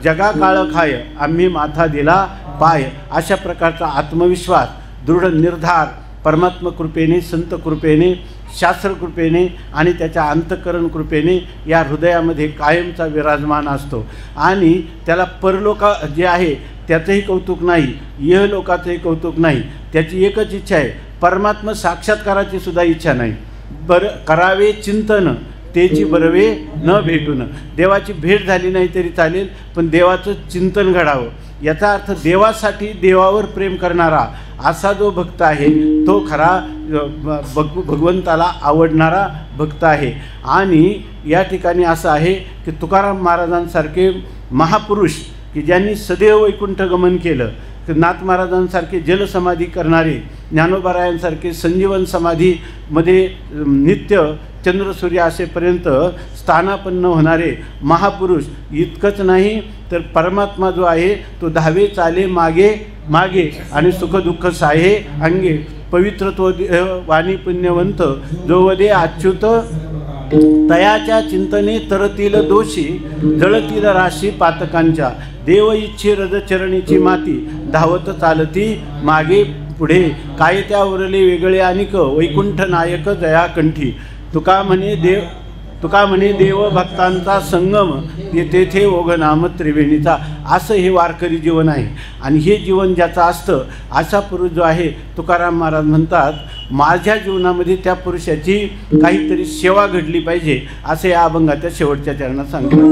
जगा काळ खाय आम्ही माथा दिला पाय, अशा प्रकारचा आत्मविश्वास, दृढ निर्धार परमात्म कृपेने, संत कृपेने, शास्त्र कृपेने आणि त्याच्या अंतःकरण कृपेने या हृदयामध्ये कायमचा विराजमान असतो. आणि त्याला परलोक जे आहे त्याचंही कौतुक नाही, इहलोकाचंही कौतुक नाही. त्याची एकच इच्छा आहे, परमात्मा साक्षात्काराची सुद्धा इच्छा नाही. करावे चिंतन तेची बरवे न भेटून. देवाची भेट झाली नाही तरी चालेल पण देवाचं चिंतन घडावं. याचा अर्थ देवासाठी देवावर प्रेम करणारा असा जो भक्त आहे तो खरा भगवंताला आवडणारा भक्त आहे. आणि या ठिकाणी असं आहे की तुकाराम महाराजांसारखे महापुरुष की ज्यांनी सदैव वैकुंठ गमन केलं, नाथ महाराजांसारखे जलसमाधी करणारे, ज्ञानोबारायांसारखे संजीवन समाधीमध्ये नित्य चंद्रसूर्य असेपर्यंत स्थानापन्न होणारे महापुरुष. इतकंच नाही तर परमात्मा जो आहे तो धावे चाले मागे मागे आणि सुखदुःख साहे अंगे. पवित्रत्व वाणी पुण्यवंत जो वदे अच्युत तयाच्या चिंतने तरतील दोषी जळतील राशी पातकांच्या. देव इच्छे रजचरणीची माती धावत चालती मागे पुढे. काय त्यावरले वेगळे अनिक वैकुंठ नायक जयाकंठी. तुका म्हणे देव भक्तांचा संगम तेथे ओघनाम त्रिवेणीचा. असं हे वारकरी जीवन आहे. आणि हे जीवन ज्याचं असतं असा पुरुष जो आहे, तुकाराम महाराज म्हणतात माझ्या जीवनामध्ये त्या पुरुषाची काहीतरी सेवा घडली पाहिजे, असं या अभंगाच्या शेवटच्या चरणात सांगितलं.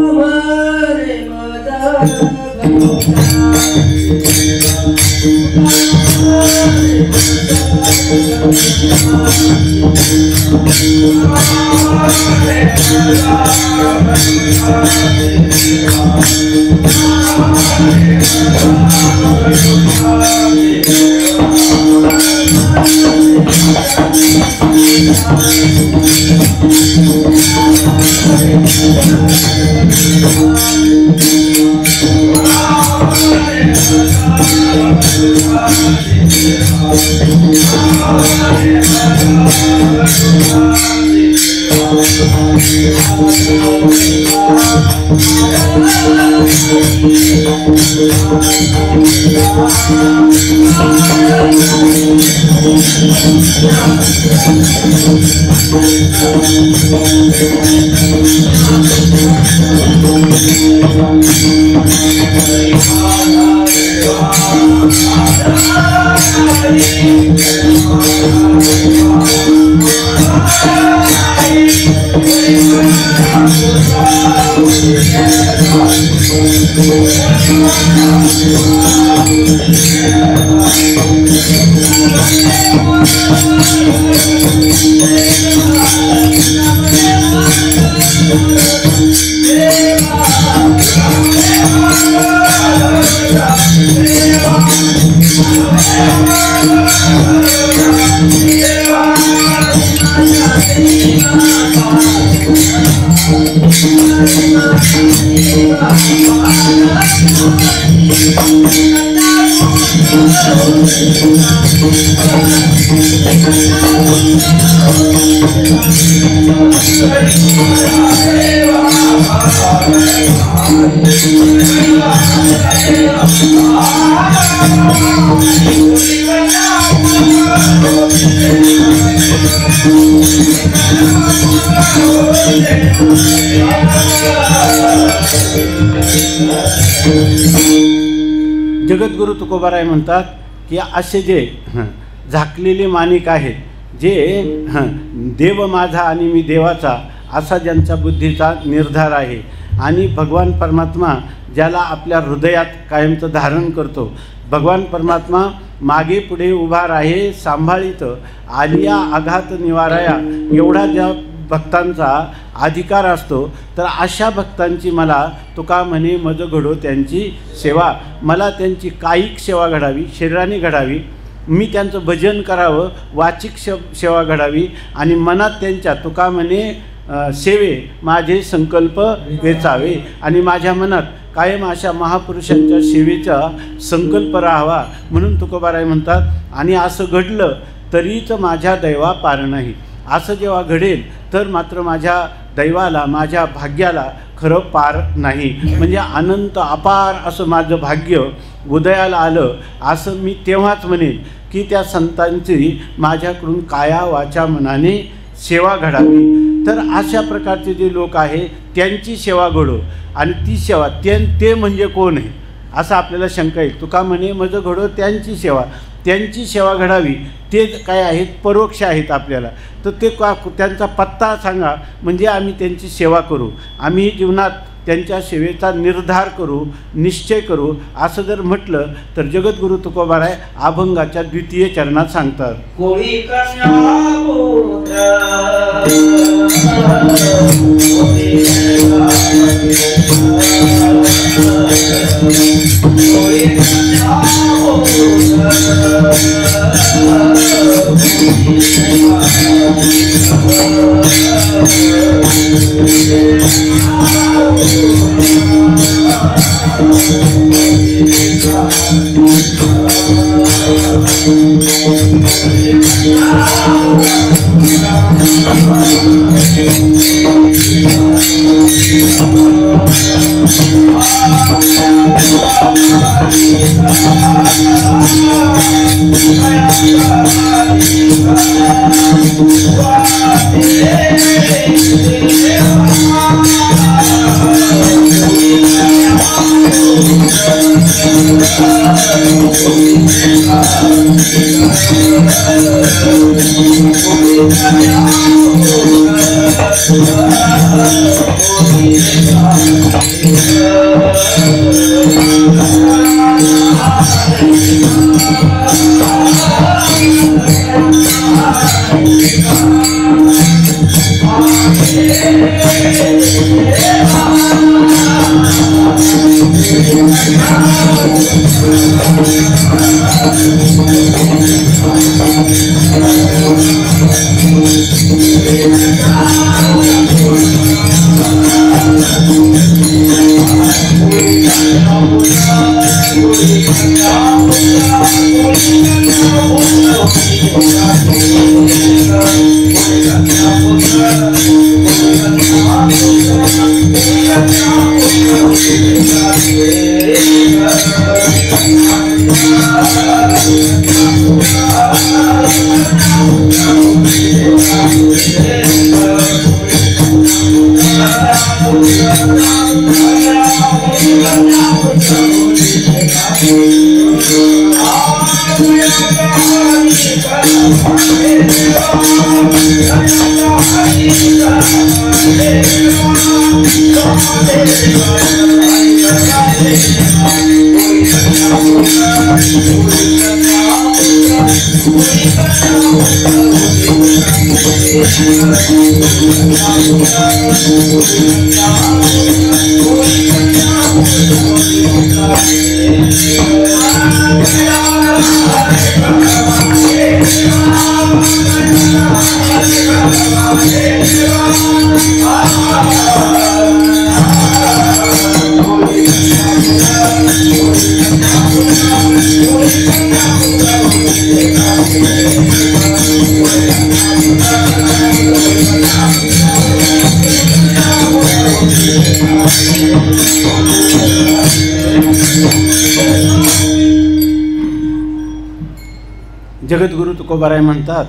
जगद्गुरु तुकोबाराय म्हणतात की असे जे झाकलेले माणिक आहेत, जे देव माझा आणि मी देवाचा असा ज्यांचा बुद्धीचा निर्धार आहे आणि भगवान परमात्मा ज्याला आपल्या हृदयात कायमचं धारण करतो, भगवान परमात्मा मागे पुढे उभा राहे सांभाळीत आलिया आघात निवाराया, एवढा ज्या भक्तांचा अधिकार असतो, तर अशा भक्तांची मला तुका म्हणे मज घडो त्यांची सेवा. मला त्यांची कायिक सेवा घडावी, शरीराने घडावी, मी त्यांचं भजन करावं, वाचिक सेवा घडावी आणि मनात त्यांच्या तुका म्हणे सेवे माझे संकल्प वेचावे आणि माझ्या मनात कायम अशा महापुरुषांच्या सेवेचा संकल्प राहावा. म्हणून तुकोबाराय म्हणतात आणि असं घडलं तरीच माझ्या दैवा पार नाही. असं जेव्हा घडेल तर मात्र माझ्या दैवाला, माझ्या भाग्याला खरं पार नाही. म्हणजे अनंत अपार असं माझं भाग्य उदयाला आलं असं मी तेव्हाच म्हणेन की त्या संतांची माझ्याकडून काया वाचा मनाने सेवा घडावी. तर अशा प्रकारचे जे लोक आहे त्यांची सेवा घडो. आणि ती सेवा ते म्हणजे कोण आहे असं आपल्याला शंका येईल. तुका म्हणे मज घडो त्यांची सेवा, त्यांची सेवा घडावी. ते काय आहेत, परोक्ष आहेत आपल्याला. तर ते त्यांचा पत्ता सांगा म्हणजे आम्ही त्यांची सेवा करू. आम्ही जीवनात त्यांच्या सेवेचा निर्धार करू, निश्चय करू असं जर म्हटलं तर जगद्गुरु तुकोबाराय अभंगाच्या द्वितीय चरणात सांगतात.
कोळी कन्या पुत्र
जगद्गुरु तुकोबाराय म्हणतात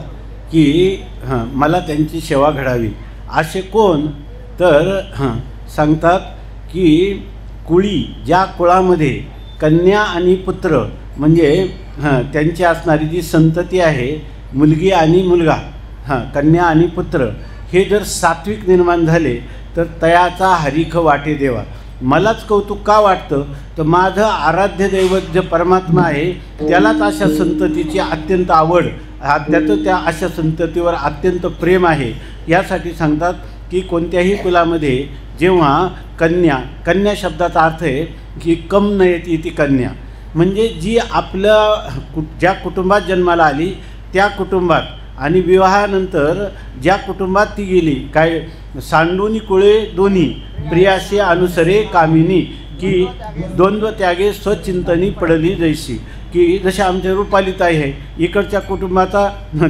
की मला त्यांची सेवा घडावी. असे कोण तर सांगतात की कुळी ज्या कुळामध्ये कन्या आणि पुत्र म्हणजे त्यांची असणारी जी संतती आहे, मुलगी आणि मुलगा, कन्या आणि पुत्र, हे जर सात्विक निर्माण झाले तर तयाचा हरिख वाटे देवा. मलाच कौतुक का वाटतं तर माझं आराध्य दैवत जे परमात्मा आहे त्यालाच अशा संततीची अत्यंत आवड, त्याचं त्या अशा संततीवर अत्यंत प्रेम आहे. यासाठी सांगतात की कोणत्याही कुलामध्ये जेव्हा कन्या शब्दाचा अर्थ आहे की कम नयती ती कन्या, म्हणजे जी ज्या कुटुंबात जन्माला आली त्या कुटुंबात आणि विवाहानंतर ज्या कुटुंबात ती गेली, काय सांडूनी कुळे दोन्ही प्रियाशी अनुसरे कामिनी की द्वंद्व त्यागे स्वचिंतनी पडली जैशी, की जसे आमच्या रूपालीताई आहे इकडच्या कुटुंबाचा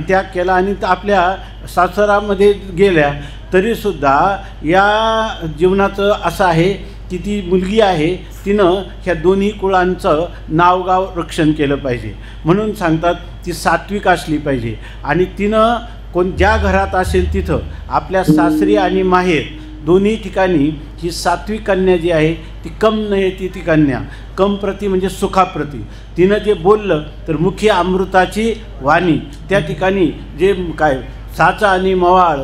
त्याग केला आणि आपल्या सासरामध्ये गेल्या, तरीसुद्धा या जीवनाचं असं आहे की ती मुलगी आहे तिनं ह्या दोन्ही कुळांचं नावगाव रक्षण केलं पाहिजे. म्हणून सांगतात ती सात्विक असली पाहिजे आणि तिनं ज्या घरात असेल तिथं आपल्या सासरी आणि माहेर दोन्ही ठिकाणी ही सात्विक कन्या जी आहे ती कम नयती ती कन्या, कम प्रती म्हणजे सुखाप्रती. तिनं जे बोललं तर मुखी अमृताची वाणी, त्या ठिकाणी जे काय चाचा आणि मवाळ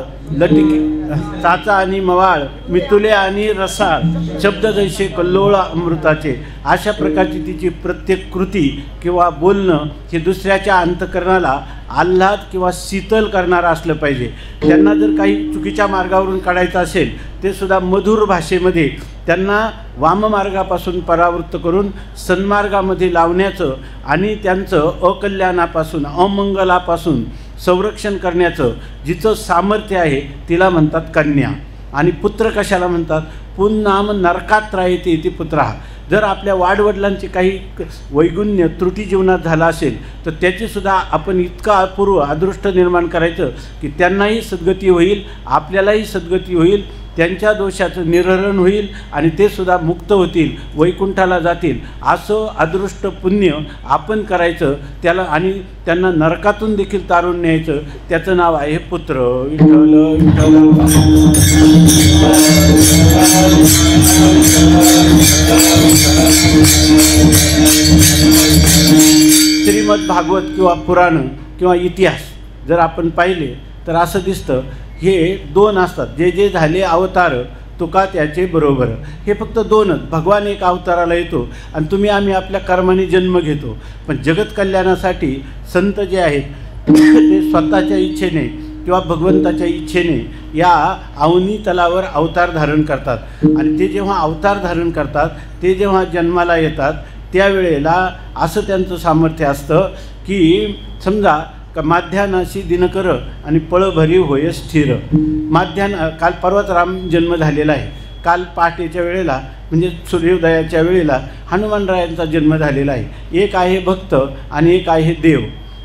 चाचा आणि मवाळ मितुले आणि रसाळ शब्द जैसे कल्लोळ अमृताचे, अशा प्रकारची तिची प्रत्येक कृती किंवा बोलणं हे दुसऱ्याच्या अंतःकरणाला आल्हाद किंवा शीतल करणारं असलं पाहिजे. त्यांना जर काही चुकीच्या मार्गावरून काढायचं असेल ते सुद्धा मधुर भाषेमध्ये त्यांना वाममार्गापासून परावृत्त करून सन्मार्गामध्ये लावण्याचं आणि त्यांचं अकल्याणापासून अमंगलापासून संरक्षण करण्याचं जिचं सामर्थ्य आहे तिला म्हणतात कन्या. आणि पुत्र कशाला म्हणतात? पुन्नाम नरकात राहते इति पुत्रः. जर आपल्या वाडवडिलांची काही वैगुण्य त्रुटी जीवनात झाला असेल तर त्याचीसुद्धा आपण इतका अपूर्व अदृष्ट निर्माण करायचं की त्यांनाही सद्गती होईल, आपल्यालाही सद्गती होईल, त्यांच्या दोषाचं निरहरण होईल आणि ते सुद्धा मुक्त होतील, वैकुंठाला जातील. असं अदृष्ट पुण्य आपण करायचं त्याला आणि त्यांना नरकातून देखील तारून न्यायचं. त्याचं नाव आहे पुत्र. विठ्ठल विठ्ठल. श्रीमद भागवत किंवा पुराण किंवा इतिहास जर आपण पाहिले तर असं दिसतं हे दोन असतात. जे जे झाले अवतार तुका त्याचे बरोबर. हे फक्त दोनच. भगवान एक अवताराला येतो आणि तुम्ही आम्ही आपल्या कर्माने जन्म घेतो. पण जगत कल्याणासाठी संत जे आहेत ते स्वतःच्या इच्छेने किंवा भगवंताच्या इच्छेने या अवनी तलावर अवतार धारण करतात. आणि ते जेव्हा अवतार धारण करतात ते जेव्हा जन्माला येतात त्यावेळेला असं त्यांचं सामर्थ्य असतं की समजा का माध्यानाशी दिनकर आणि पळभरी होय स्थिर. काल परवाच राम जन्म झालेला आहे. काल पहाटेच्या वेळेला म्हणजे सूर्योदयाच्या वेळेला हनुमानरायांचा जन्म झालेला आहे. एक आहे भक्त आणि एक आहे देव.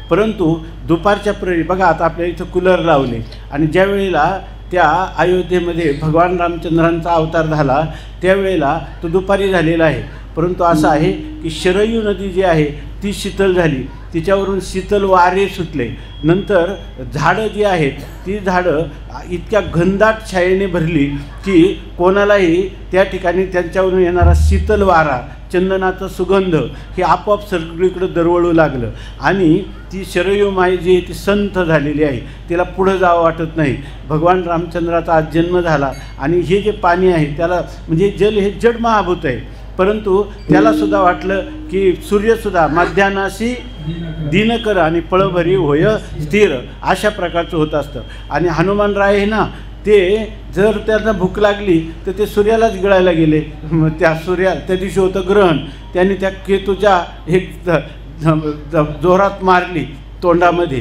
परंतु दुपारच्या प्रहरी बघा आता आपल्या इथं कूलर लावले आणि ज्या वेळेला त्या अयोध्येमध्ये भगवान रामचंद्रांचा अवतार झाला त्यावेळेला तो दुपारी झालेला आहे. परंतु असं आहे की शरयू नदी जी आहे ती शीतल झाली, तिच्यावरून शीतल वारे सुटले. नंतर झाडं जी आहेत ती झाडं इतक्या घनदाट छायेने भरली की कोणालाही त्या ठिकाणी त्यांच्यावरून येणारा शीतल वारा, चंदनाचा सुगंध हे आपोआप सगळीकडं दरवळू लागलं. आणि ती शरयू माई जी आहे ती संत झालेली आहे, तिला पुढं जावं वाटत नाही. भगवान रामचंद्राचा आज जन्म झाला आणि हे जे पाणी आहे त्याला म्हणजे जल हे जड महाभूत आहे, परंतु त्यालासुद्धा वाटलं की सूर्यसुद्धा माध्यानाशी दिनकर आणि पळभरी होय स्थिर अशा प्रकारचं होत असतं. आणि हनुमानराय आहे ना ते जर त्यांना भूक लागली तर ते सूर्यालाच गिळायला गेले. त्या त्या दिवशी होतं ग्रहण, त्यांनी त्या केतूच्या एक जोरात मारली तोंडामध्ये.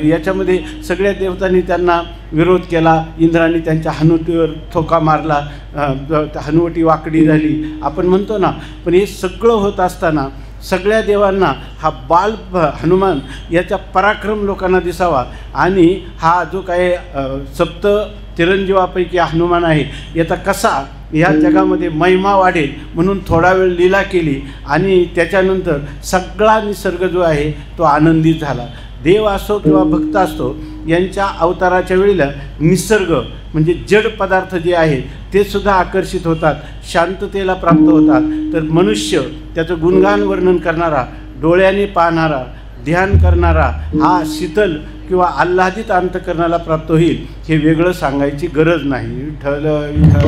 याच्यामध्ये सगळ्या देवतांनी त्यांना विरोध केला. इंद्राने त्यांच्या हनुवटीवर ठोका मारला, हनुवटी वाकडी झाली आपण म्हणतो ना. पण हे सगळं होत असताना सगळ्या देवांना हा बाल हनुमान याचा पराक्रम लोकांना दिसावा आणि हा जो काय सप्त चिरंजीवापैकी हनुमान आहे याचा कसा या जगामध्ये महिमा वाढेल म्हणून थोडा वेळ लीला केली आणि त्याच्यानंतर सगळा निसर्ग जो आहे तो आनंदित झाला. देव असो किंवा भक्त असतो यांच्या अवताराच्या वेळेला निसर्ग म्हणजे जड पदार्थ जे आहेत ते सुद्धा आकर्षित होतात, शांततेला प्राप्त होतात. तर मनुष्य त्याचं गुणगान वर्णन करणारा, डोळ्याने पाहणारा, ध्यान करणारा हा शीतल किंवा आल्हादित अंतःकरणाला प्राप्त होईल हे वेगळं सांगायची गरज नाही. विठ्ठल विठ्ठल.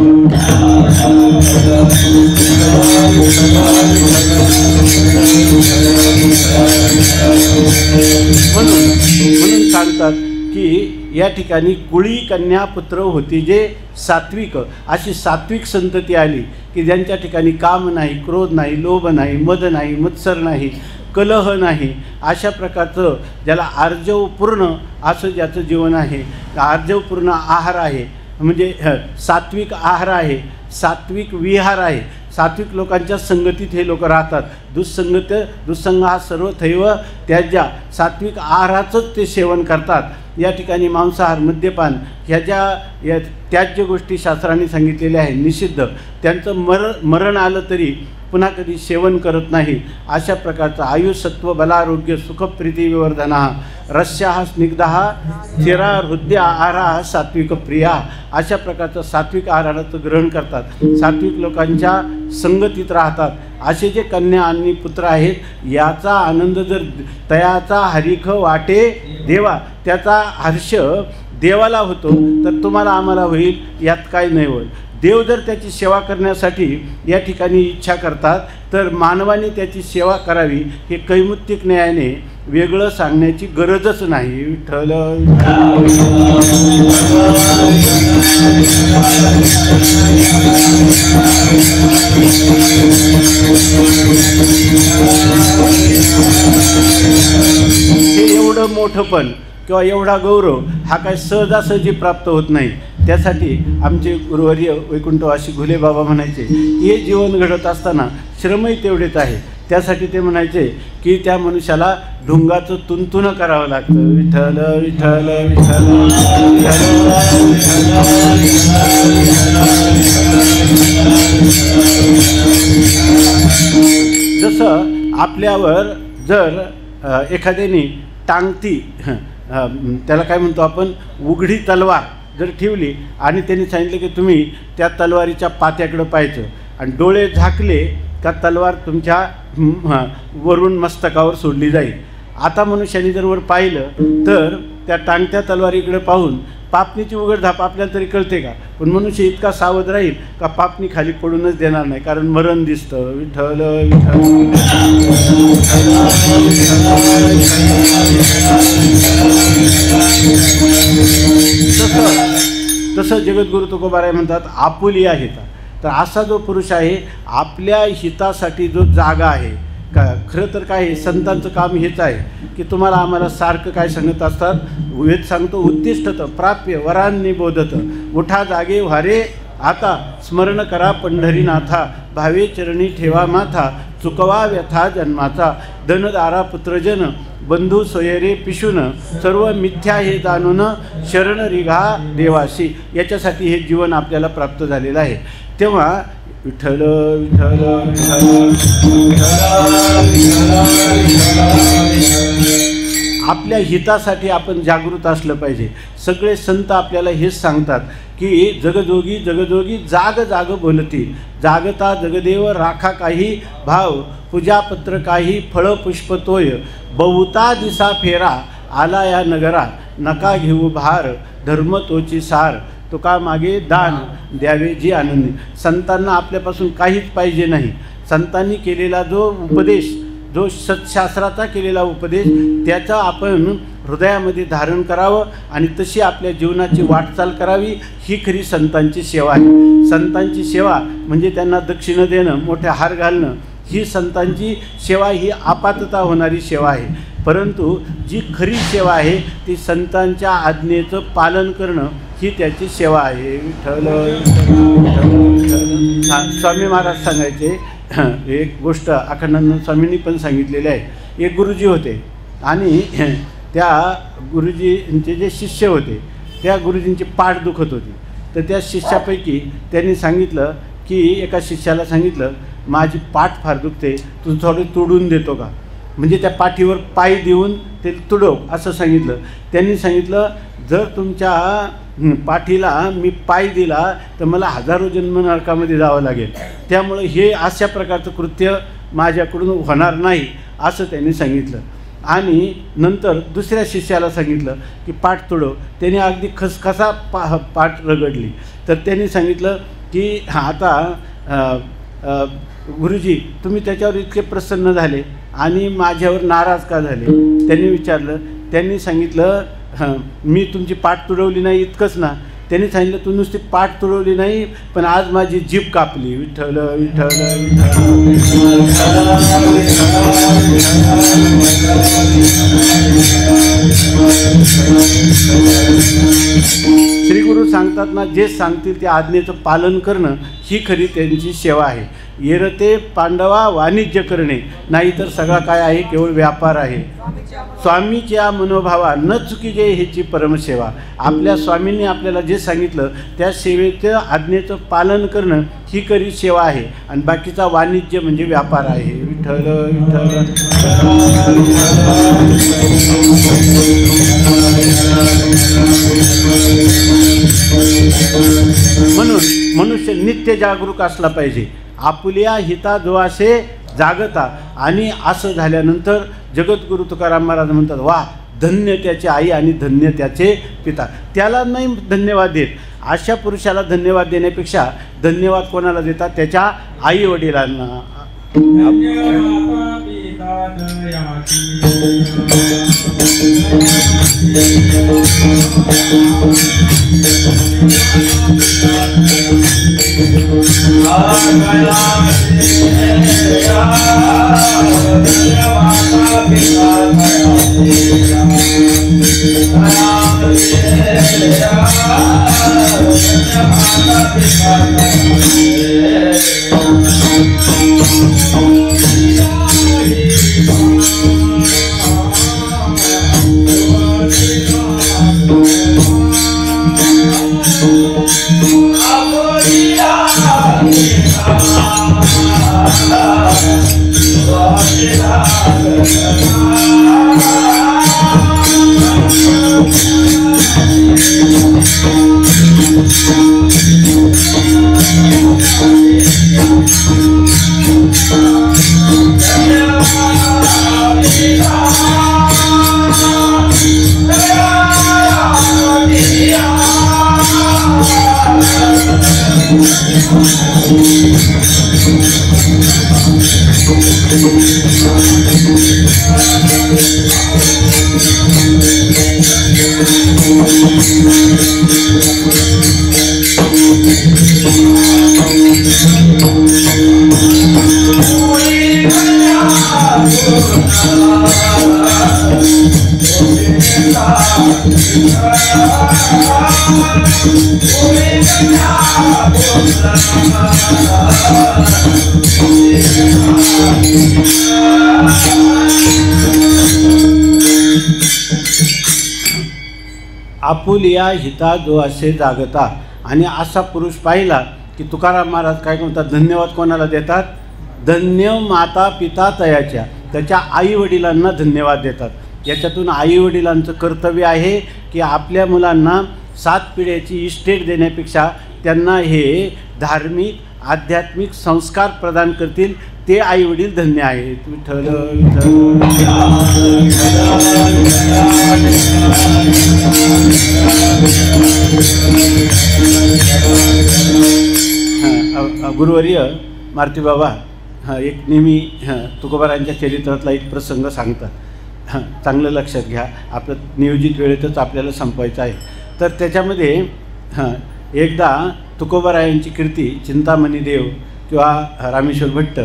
म्हणून सांगतात की या ठिकाणी कुळी कन्या पुत्र होती जे सात्विक, अशी सात्विक संतती आली की ज्यांच्या ठिकाणी काम नाही, क्रोध नाही, लोभ नाही, मद नाही, मत्सर नाही, कलह नाही. अशा प्रकारचं ज्याला आर्जवपूर्ण असं ज्याचं जीवन आहे, आर्जवपूर्ण आहार आहे म्हणजे सात्विक आहार आहे, सात्विक विहार आहे. सात्विक लोकांच्या संगतीत हे लोक राहतात. दुस्संग हा सर्व थैव त्याज्या. सात्विक आहाराचंच ते सेवन करतात. या ठिकाणी मांसाहार, मद्यपान ह्या ज्या त्याज्य गोष्टी शास्त्राने सांगितलेल्या आहे निषिद्ध. त्यांचं मरण आलं तरी पुन्हा कधी सेवन करत नाही, अशा प्रकारचं आयुसत्व बलारोग्य सुखप्रीती विवर्धना रस्या स्निग्धा स्थिरा हृदय आहारा सात्विक प्रिया, अशा प्रकारचं सात्विक आहाराचं ग्रहण करतात, सात्विक लोकांच्या संगतीत राहतात, असे जे कन्या आणि पुत्र आहेत, याचा आनंद जर तयाचा हरिख वाटे देवा, त्याचा हर्ष देवाला होतो, तर तुम्हाला आम्हाला होईल, यात काय नाही होईल. देव जर त्याची सेवा करण्यासाठी या ठिकाणी इच्छा करतात, तर मानवाने त्याची सेवा करावी हे कैमुत्तिक न्यायाने वेगळं सांगण्याची गरजच नाही. विठ्ठल हे एवढं मोठंपण किंवा एवढा गौरव हा काय सहजासहजी प्राप्त होत नाही. त्यासाठी आमचे गुरुवर्य वैकुंठवासी घुले बाबा म्हणायचे, हे जीवन घडत असताना श्रमही तेवढेच आहे. त्यासाठी ते म्हणायचे की त्या मनुष्याला ढुंगाचं तुंतुनं करावं लागतं. विठ्ठल विठ्ठल विठ्ठल जसं आपल्यावर जर एखाद्याने टांगती त्याला काय म्हणतो आपण उघडी तलवार जर ठेवली आणि त्यांनी सांगितलं की तुम्ही त्या तलवारीच्या पात्याकडं पाहायचं आणि डोळे झाकले का तलवार तुमच्या वरून मस्तकावर सोडली जाईल. आता मनुष्याने जर वर पाहिलं तर त्या टांगत्या तलवारीकडे पाहून पापणीची उघडझाप आपल्याला तरी कळते का, पण मनुष्य इतका सावध राहील का पापणी खाली पडूनच देणार नाही, कारण मरण दिसतं. विठ्ठल तसं जगद्गुरु तुकोबाराय म्हणतात आपुलिया हिता. तर असा जो पुरुष आहे आपल्या हितासाठी जो जागा आहे का, खरं तर काय आहे संतांचं काम हेच आहे की तुम्हाला आम्हाला सारखं काय सांगत असतात. वेद सांगतो उत्तिष्ठत प्राप्य वरांनी बोधत, उठा जागे व्हारे आता स्मरण करा पंढरीनाथा, भावे चरणी ठेवा माथा, चुकवा व्यथा जन्माचा, धनदारा पुत्रजन बंधू सोयरे पिशून, सर्व मिथ्या हे जाणून शरण रिघा देवाशी. याच्यासाठी हे जीवन आपल्याला प्राप्त झालेलं आहे. तेव्हा विठ्ठल विठ्ठल आपल्या हितासाठी आपण जागृत असलं पाहिजे. सगळे संत आपल्याला हेच सांगतात की जगजोगी जगजोगी जाग जाग बोलती, जागता जगदेव राखा काही भाव, पूजापत्र काही फळ पुष्प तोय, बहुता दिसा फेरा आला या नगरा, नका घेऊ भार धर्म तोची सार, तुका मागे दान द्यावे जी आनंदी. संतांना आपल्यापासून काहीच पाहिजे नाही. संतांनी केलेला जो उपदेश, जो सत्शास्त्राचा केलेला उपदेश, त्याचा आपण हृदयामध्ये धारण करावं आणि तशी आपल्या जीवनाची वाटचाल करावी. ही खरी संतांची सेवा आहे. संतांची सेवा म्हणजे त्यांना दक्षिणा देणं, मोठे हार घालणं, ही संतांची सेवा ही आपातता होणारी सेवा आहे. परंतु जी खरी सेवा आहे ती संतांच्या आज्ञेचं पालन करणं ही त्याची सेवा आहे. विठ्ठल स्वामी महाराज सांगायचे एक गोष्ट अखंडानंद स्वामींनी पण सांगितलेली आहे. एक गुरुजी होते आणि त्या गुरुजींचे जे शिष्य होते त्या गुरुजींची पाठ दुखत होती. तर त्या शिष्यापैकी त्यांनी सांगितलं की एका शिष्याला सांगितलं माझी पाठ फार दुखते, तू थोडं तुडून देतो का, म्हणजे त्या पाठीवर पाय देऊन ते तुडव असं सांगितलं. त्यांनी सांगितलं जर तुमच्या पाठीला मी पाय दिला तर मला हजारो जन्म नरकामध्ये जावं लागेल, त्यामुळं हे अशा प्रकारचं कृत्य माझ्याकडून होणार नाही असं त्यांनी सांगितलं. आणि नंतर दुसऱ्या शिष्याला सांगितलं की पाठ तुडव. त्याने अगदी खसखसा पाठ रगडली. तर त्यांनी सांगितलं की आता गुरुजी तुम्ही त्याच्यावर इतके प्रसन्न झाले आणि माझ्यावर नाराज का झाले. त्यांनी विचारलं. त्यांनी सांगितलं मी तुमची पाठ तुडवली नाही इतकंच ना. त्यांनी सांगितलं तू नुसती पाठ तुडवली नाही पण आज माझी जीभ कापली. विठ्ठल विठ्ठल श्री गुरु सांगतात ना, जे सांगतील त्या आज्ञेचं पालन करणं ही खरी त्यांची सेवा आहे. येरते पांडवा वाणिज्य करणे, नाहीतर सगळा काय आहे, केवळ व्यापार आहे. स्वामीच्या मनोभावा न चुकीचे ह्याची परमसेवा. आपल्या स्वामींनी आपल्याला जे सांगितलं त्या सेवेचं आज्ञेचं पालन करणं ही खरी सेवा आहे. आणि बाकीचा वाणिज्य म्हणजे व्यापार आहे. विठ्ठल विठ्ठल. म्हणून मनुष्य नित्य जागरूक असला पाहिजे. आपुल्या हिता जो असे जागता. आणि असं झाल्यानंतर जगद्गुरु तुकाराम महाराज म्हणतात, वा धन्य त्याची आई आणि धन्य त्याचे पिता. त्याला नाही धन्यवाद देत. अशा पुरुषाला धन्यवाद देण्यापेक्षा धन्यवाद कोणाला देतात, त्याच्या आई वडिलांना. आपुलिया हिता जो असे जागता. आणि असा पुरुष पाहिला की तुकाराम महाराज काय म्हणतात, धन्यवाद कोणाला देतात, धन्य माता पिता तयाच्या, त्याच्या आईवडिलांना धन्यवाद देतात. याच्यातून आईवडिलांचं कर्तव्य आहे की आपल्या मुलांना 7 पिढ्याची इस्टेट देण्यापेक्षा त्यांना हे धार्मिक आध्यात्मिक संस्कार प्रदान करतील, ते आईवडील धन्य आहेत. विठ्ठल गुरुवर्य मारुती बाबा एक नेहमी तुकोबारांच्या चरित्रातला एक प्रसंग सांगतात. चांगलं लक्षात घ्या, आपलं नियोजित वेळेतच आपल्याला संपवायचं आहे. तर त्याच्यामध्ये एकदा तुकोबारायांची कीर्ती चिंतामणी देव किंवा रामेश्वर भट्ट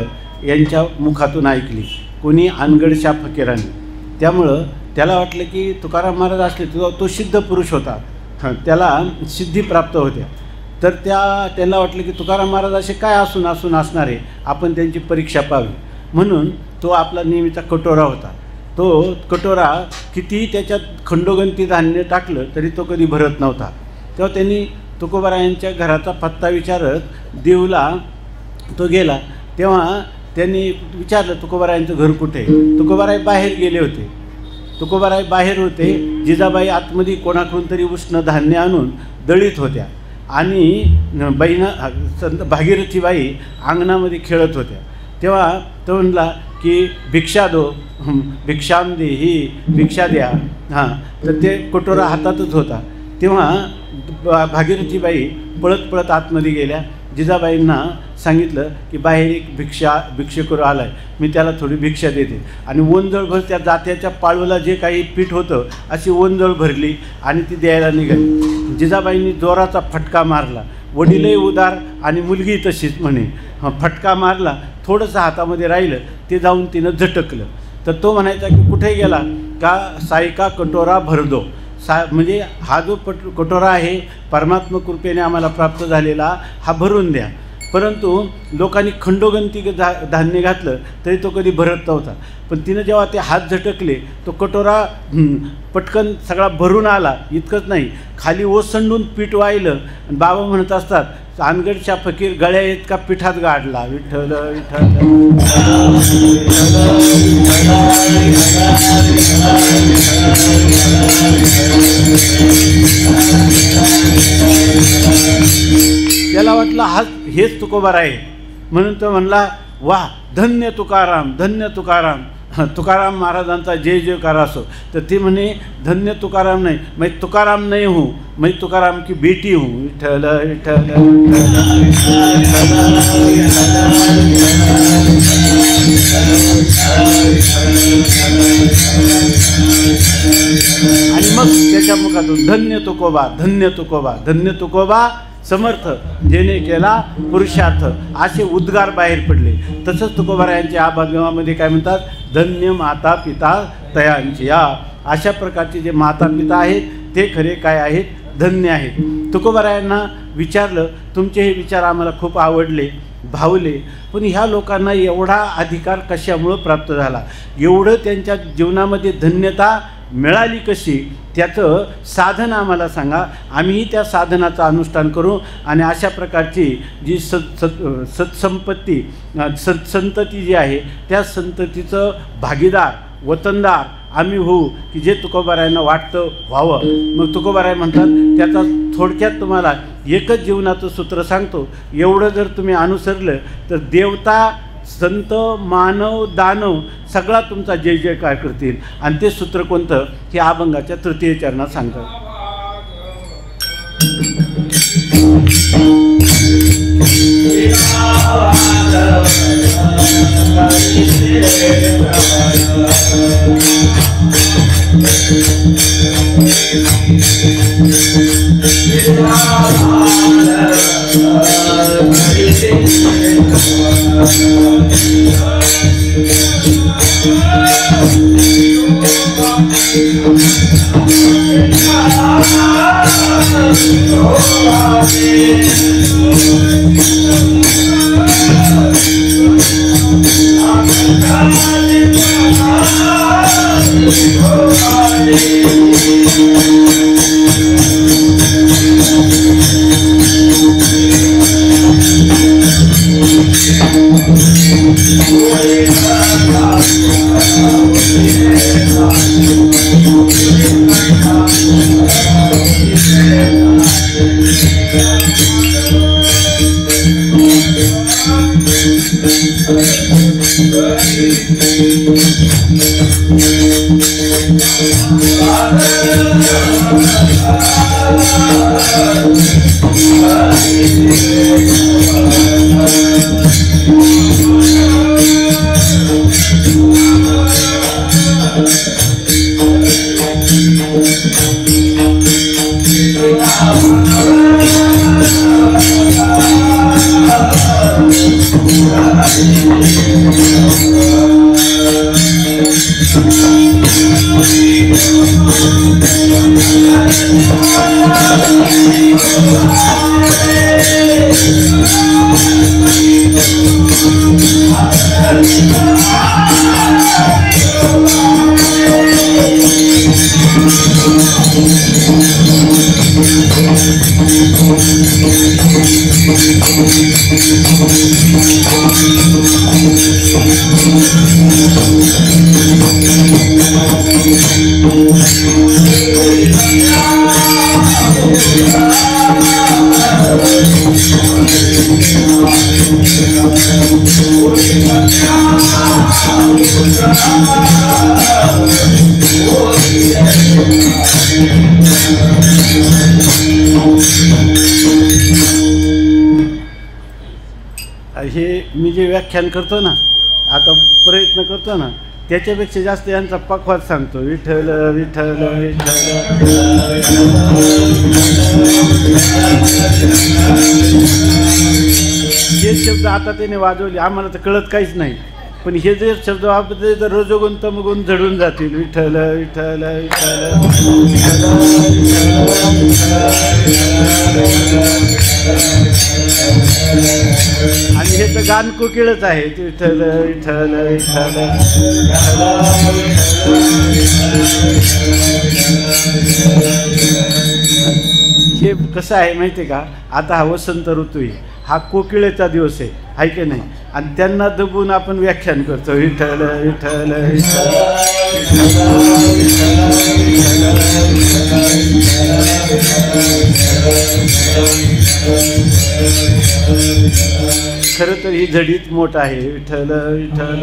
यांच्या मुखातून ऐकली, कोणी अनगडशा फकीरांनी. त्यामुळं त्याला वाटलं की तुकाराम महाराज असले, तो सिद्ध पुरुष होता, त्याला सिद्धी प्राप्त होत्या. तर त्यांना वाटलं की तुकाराम महाराज असे काय असून असणारे, आपण त्यांची परीक्षा पाहावी. म्हणून तो आपला नेहमीचा कटोरा होता. तो कटोरा कितीही त्याच्यात खंडोगंती धान्य टाकलं तरी तो कधी भरत नव्हता. तेव्हा त्यांनी तुकोबारायांच्या घराचा पत्ता विचारत देवला तो गेला. तेव्हा त्यांनी विचारलं तुकोबारायांचं घर कुठे. तुकोबाराय बाहेर गेले होते. तुकोबाराय बाहेर होते. जिजाबाई आतमध्ये कोणाकडून तरी उष्ण धान्य आणून दळीत होत्या आणि भागीरथीबाई अंगणामध्ये खेळत होत्या. तेव्हा तो म्हणला की भिक्षा दो, भिक्षाम दे, ही भिक्षा द्या. तर ते कटोरा हातातच होता. तेव्हा भागीरथीबाई पळत पळत आतमध्ये गेल्या. जिजाबाईंना सांगितलं की बाहेर एक भिक्षेकरू आला आहे, मी त्याला थोडी भिक्षा देते. आणि वंजळभर त्या जात्याच्या पाळूला जे काही पीठ होतं अशी वंजळ भरली आणि ती द्यायला निघाली. जिजाबाईंनी जोराचा फटका मारला. वडीलही उदार आणि मुलगी तशीच म्हणे. फटका मारला, थोडंसं हातामध्ये राहिलं, ते जाऊन तिनं झटकलं. तर तो म्हणायचा की कुठे गेला का, सायका कटोरा भरदो. म्हणजे हा जो कटोरा आहे परमात्मा कृपेने आम्हाला प्राप्त झालेला, हा भरून द्या. परंतु लोकांनी खंडोगंती धान्य घातलं तरी तो कधी भरत नव्हता. पण तिनं जेव्हा ते हात झटकले तो कटोरा पटकन सगळा भरून आला. इतकंच नाही, खाली ओसंडून पीठ वाहिलं आणि बाबा म्हणत असतात, अनगडच्या फकीर गळ्या इतका पिठात गाडला. विठ्ठल विठ्ठल. त्याला वाटलं हेच तुकोबार आहे, म्हणून तो म्हणला, वा धन्य तुकाराम, धन्य तुकाराम. तुकाराम महाराजांचा जय जयकार असो. तर ती म्हणे, धन्य तुकाराम नाही, मैं तुकाराम नहीं हूँ, मैं तुकाराम की बेटी हूँ. विठ्ठल विठ्ठल. आणि मग त्याच्या मुखातून धन्य तुकोबा, धन्य तुकोबा, धन्य तुकोबा समर्थ, जेने केला पुरुषार्थ, असे उद्गार बाहेर पडले. तसंच तुकोबारायांच्या आभागमामध्ये काय म्हणतात, धन्य माता पिता तयांची. अशा प्रकारचे जे माता पिता आहेत ते खरे काय आहेत, धन्य आहेत. तुकोबारायांना विचारलं, तुमचे हे विचार आम्हाला खूप आवडले, भावले, पण ह्या लोकांना एवढा अधिकार कशामुळं प्राप्त झाला, एवढं त्यांच्या जीवनामध्ये धन्यता मिळाली कशी, त्याचं साधन आम्हाला सांगा, आम्हीही त्या साधनाचं अनुष्ठान करू आणि अशा प्रकारची जी सत्संपत्ती संतती जी आहे त्या संततीचं भागीदार वतनदार आम्ही होऊ, की जे तुकोबारायांना वाटतं व्हावं. मग तुकोबाराय म्हणतात, त्याचा थोडक्यात तुम्हाला एकच जीवनाचं सूत्र सांगतो, एवढं जर तुम्ही अनुसरलं तर देवता संत मानव दानव सगळा तुमचा जय जयकार करतील. आणि ते सूत्र कोणतं हे अभंगाच्या तृतीय चरणात सांगतात. हे मी जे व्याख्यान करतो ना, आता प्रयत्न करतो ना, त्याच्यापेक्षा जास्त यांचा पखवाद सांगतो. विठ्ठल विठ्ठल विठ्ठल. हे शब्द आता त्याने वाजवले, आम्हाला तर कळत काहीच नाही, पण हे जे शब्द वापरते तर रजोगुण तमगुण झडून जातील. विठ्ठल विठ्ठल विठ्ठल. आणि हे तर गान कोकिळच आहे. विठ्ठल विठ्ठल विठ्ठल हे कसं आहे माहिती आहे का? आता हा वसंत ऋतू आहे, हा कोकिळेचा दिवस आहे की नाही? आणि त्यांना दबून आपण व्याख्यान करतो विठ्ठल विठ्ठल खरं तर ही झडीत मोठ आहे. विठ्ठल विठ्ठल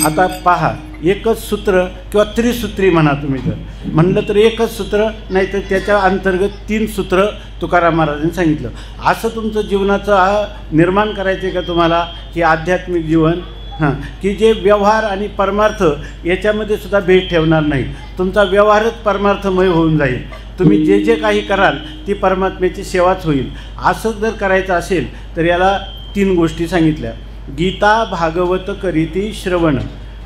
आता पहा, एकच सूत्र किंवा त्रिसूत्री म्हणा तुम्ही, जर म्हणलं तर एकच सूत्र, नाही तर त्याच्या अंतर्गत 3 सूत्र तुकाराम महाराजांनी सांगितलं. असं तुमचं जीवनाचं निर्माण करायचं आहे का तुम्हाला, की आध्यात्मिक जीवन की जे व्यवहार आणि परमार्थ याच्यामध्ये सुद्धा भेद ठेवणार नाही. तुमचा व्यवहारच परमार्थमय होऊन जाईल. तुम्ही जे जे काही कराल ती परमात्म्याची सेवाच होईल. असं जर करायचं असेल तर याला 3 गोष्टी सांगितल्या. गीता भागवत करीती श्रवण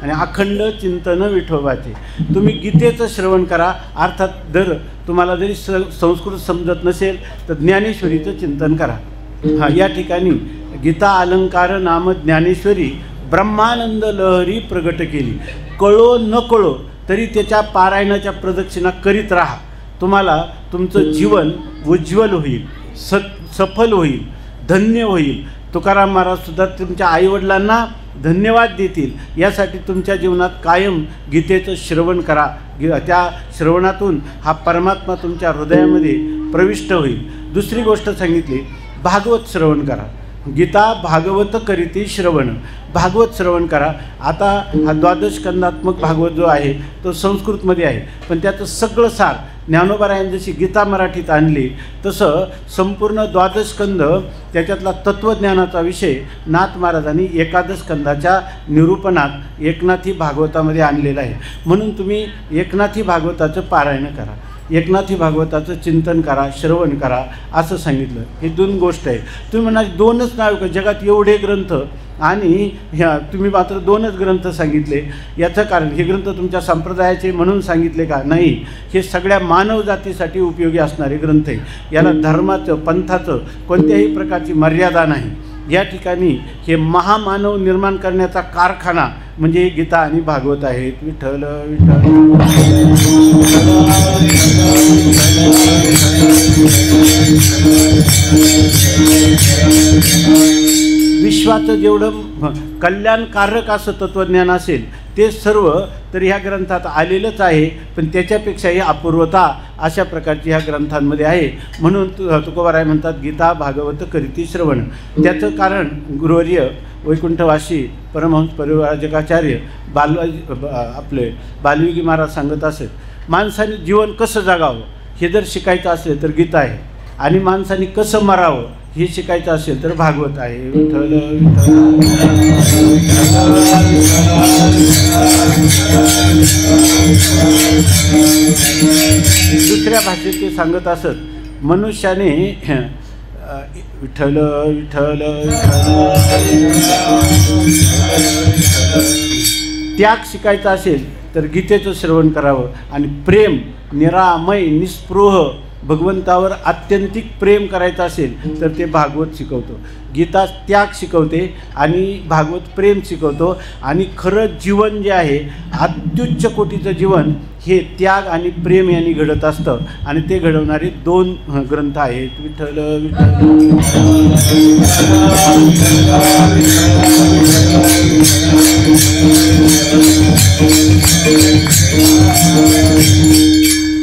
आणि अखंड चिंतन विठोबाचे. तुम्ही गीतेचं श्रवण करा, अर्थात जर तुम्हाला जरी संस्कृत समजत नसेल तर ज्ञानेश्वरीचं चिंतन करा. या ठिकाणी गीता अलंकार नाम ज्ञानेश्वरी ब्रह्मानंद लहरी प्रगट केली. कळो न कळो तरी त्याच्या पारायणाच्या प्रदक्षिणा करीत राहा. तुम्हाला तुमचं जीवन उज्ज्वल होईल, सफल होईल, धन्य होईल. तुकाराम महाराजसुद्धा तुमच्या आईवडिलांना धन्यवाद देतील. यासाठी तुमच्या जीवनात कायम गीतेचं श्रवण करा. त्या श्रवणातून हा परमात्मा तुमच्या हृदयामध्ये प्रविष्ट होईल. दुसरी गोष्ट सांगितली, भागवत श्रवण करा. गीता भागवत करीती श्रवण, भागवत श्रवण करा. आता हा 12 स्कंदात्मक भागवत जो आहे तो संस्कृतमध्ये आहे, पण त्याचं सगळं सार ज्ञानोबारायांनी जशी गीता मराठीत आणली तसं संपूर्ण 12 स्कंद त्याच्यातला तत्त्वज्ञानाचा विषय नाथ महाराजांनी 11 स्कंदाच्या निरूपणात एकनाथी भागवतामध्ये आणलेला आहे. म्हणून तुम्ही एकनाथी भागवताचं पारायण करा, एकनाथी भागवताचं चिंतन करा, श्रवण करा असं सांगितलं. हे 2 गोष्ट आहे. तुम्ही म्हणाल 2च नाव का, जगात एवढे ग्रंथ आणि ह्या तुम्ही मात्र 2च ग्रंथ सांगितले. याचं कारण हे ग्रंथ तुमच्या संप्रदायाचे म्हणून सांगितले का? नाही, हे सगळ्या मानव जातीसाठी उपयोगी असणारे ग्रंथ आहे. याला धर्माचं पंथाचं कोणत्याही प्रकारची मर्यादा नाही. या ठिकाणी हे महामानव निर्माण करण्याचा कारखाना म्हणजे गीता आणि भागवत आहेत. विठ्ठल विठ्ठल विश्वाचं जेवढं कल्याणकारक असं तत्त्वज्ञान असेल ते सर्व तर ह्या ग्रंथात आलेलंच आहे, पण त्याच्यापेक्षाही अपूर्वता अशा प्रकारची ह्या ग्रंथांमध्ये आहे. म्हणून तुकोबाराय म्हणतात गीता भागवत करीती श्रवण. त्याचं कारण गुरुवर्य वैकुंठवासी परमहंस परिव्राजकाचार्य आपले बालयोगी महाराज सांगत असेल, माणसाने जीवन कसं जगावं हे जर शिकायचं असेल तर गीता आहे, आणि माणसाने कसं मरावं हे शिकायचं असेल तर भागवत आहे. विठ्ठल दुसऱ्या भाषेत ते सांगत असत, मनुष्याने विठ्ठल विठ्ठल त्याग शिकायचा असेल तर गीतेचं श्रवण करावं, आणि प्रेम निरामय निस्पृह भगवंतावर आत्यंतिक प्रेम करायचं असेल तर ते भागवत शिकवतो. गीता त्याग शिकवते आणि भागवत प्रेम शिकवतो. आणि खरं जीवन जे आहे अत्युच्च कोटीचं जीवन हे त्याग आणि प्रेम यांनी घडत असतं, आणि ते घडवणारे 2 ग्रंथ आहेत. विठ्ठल विठ्ठल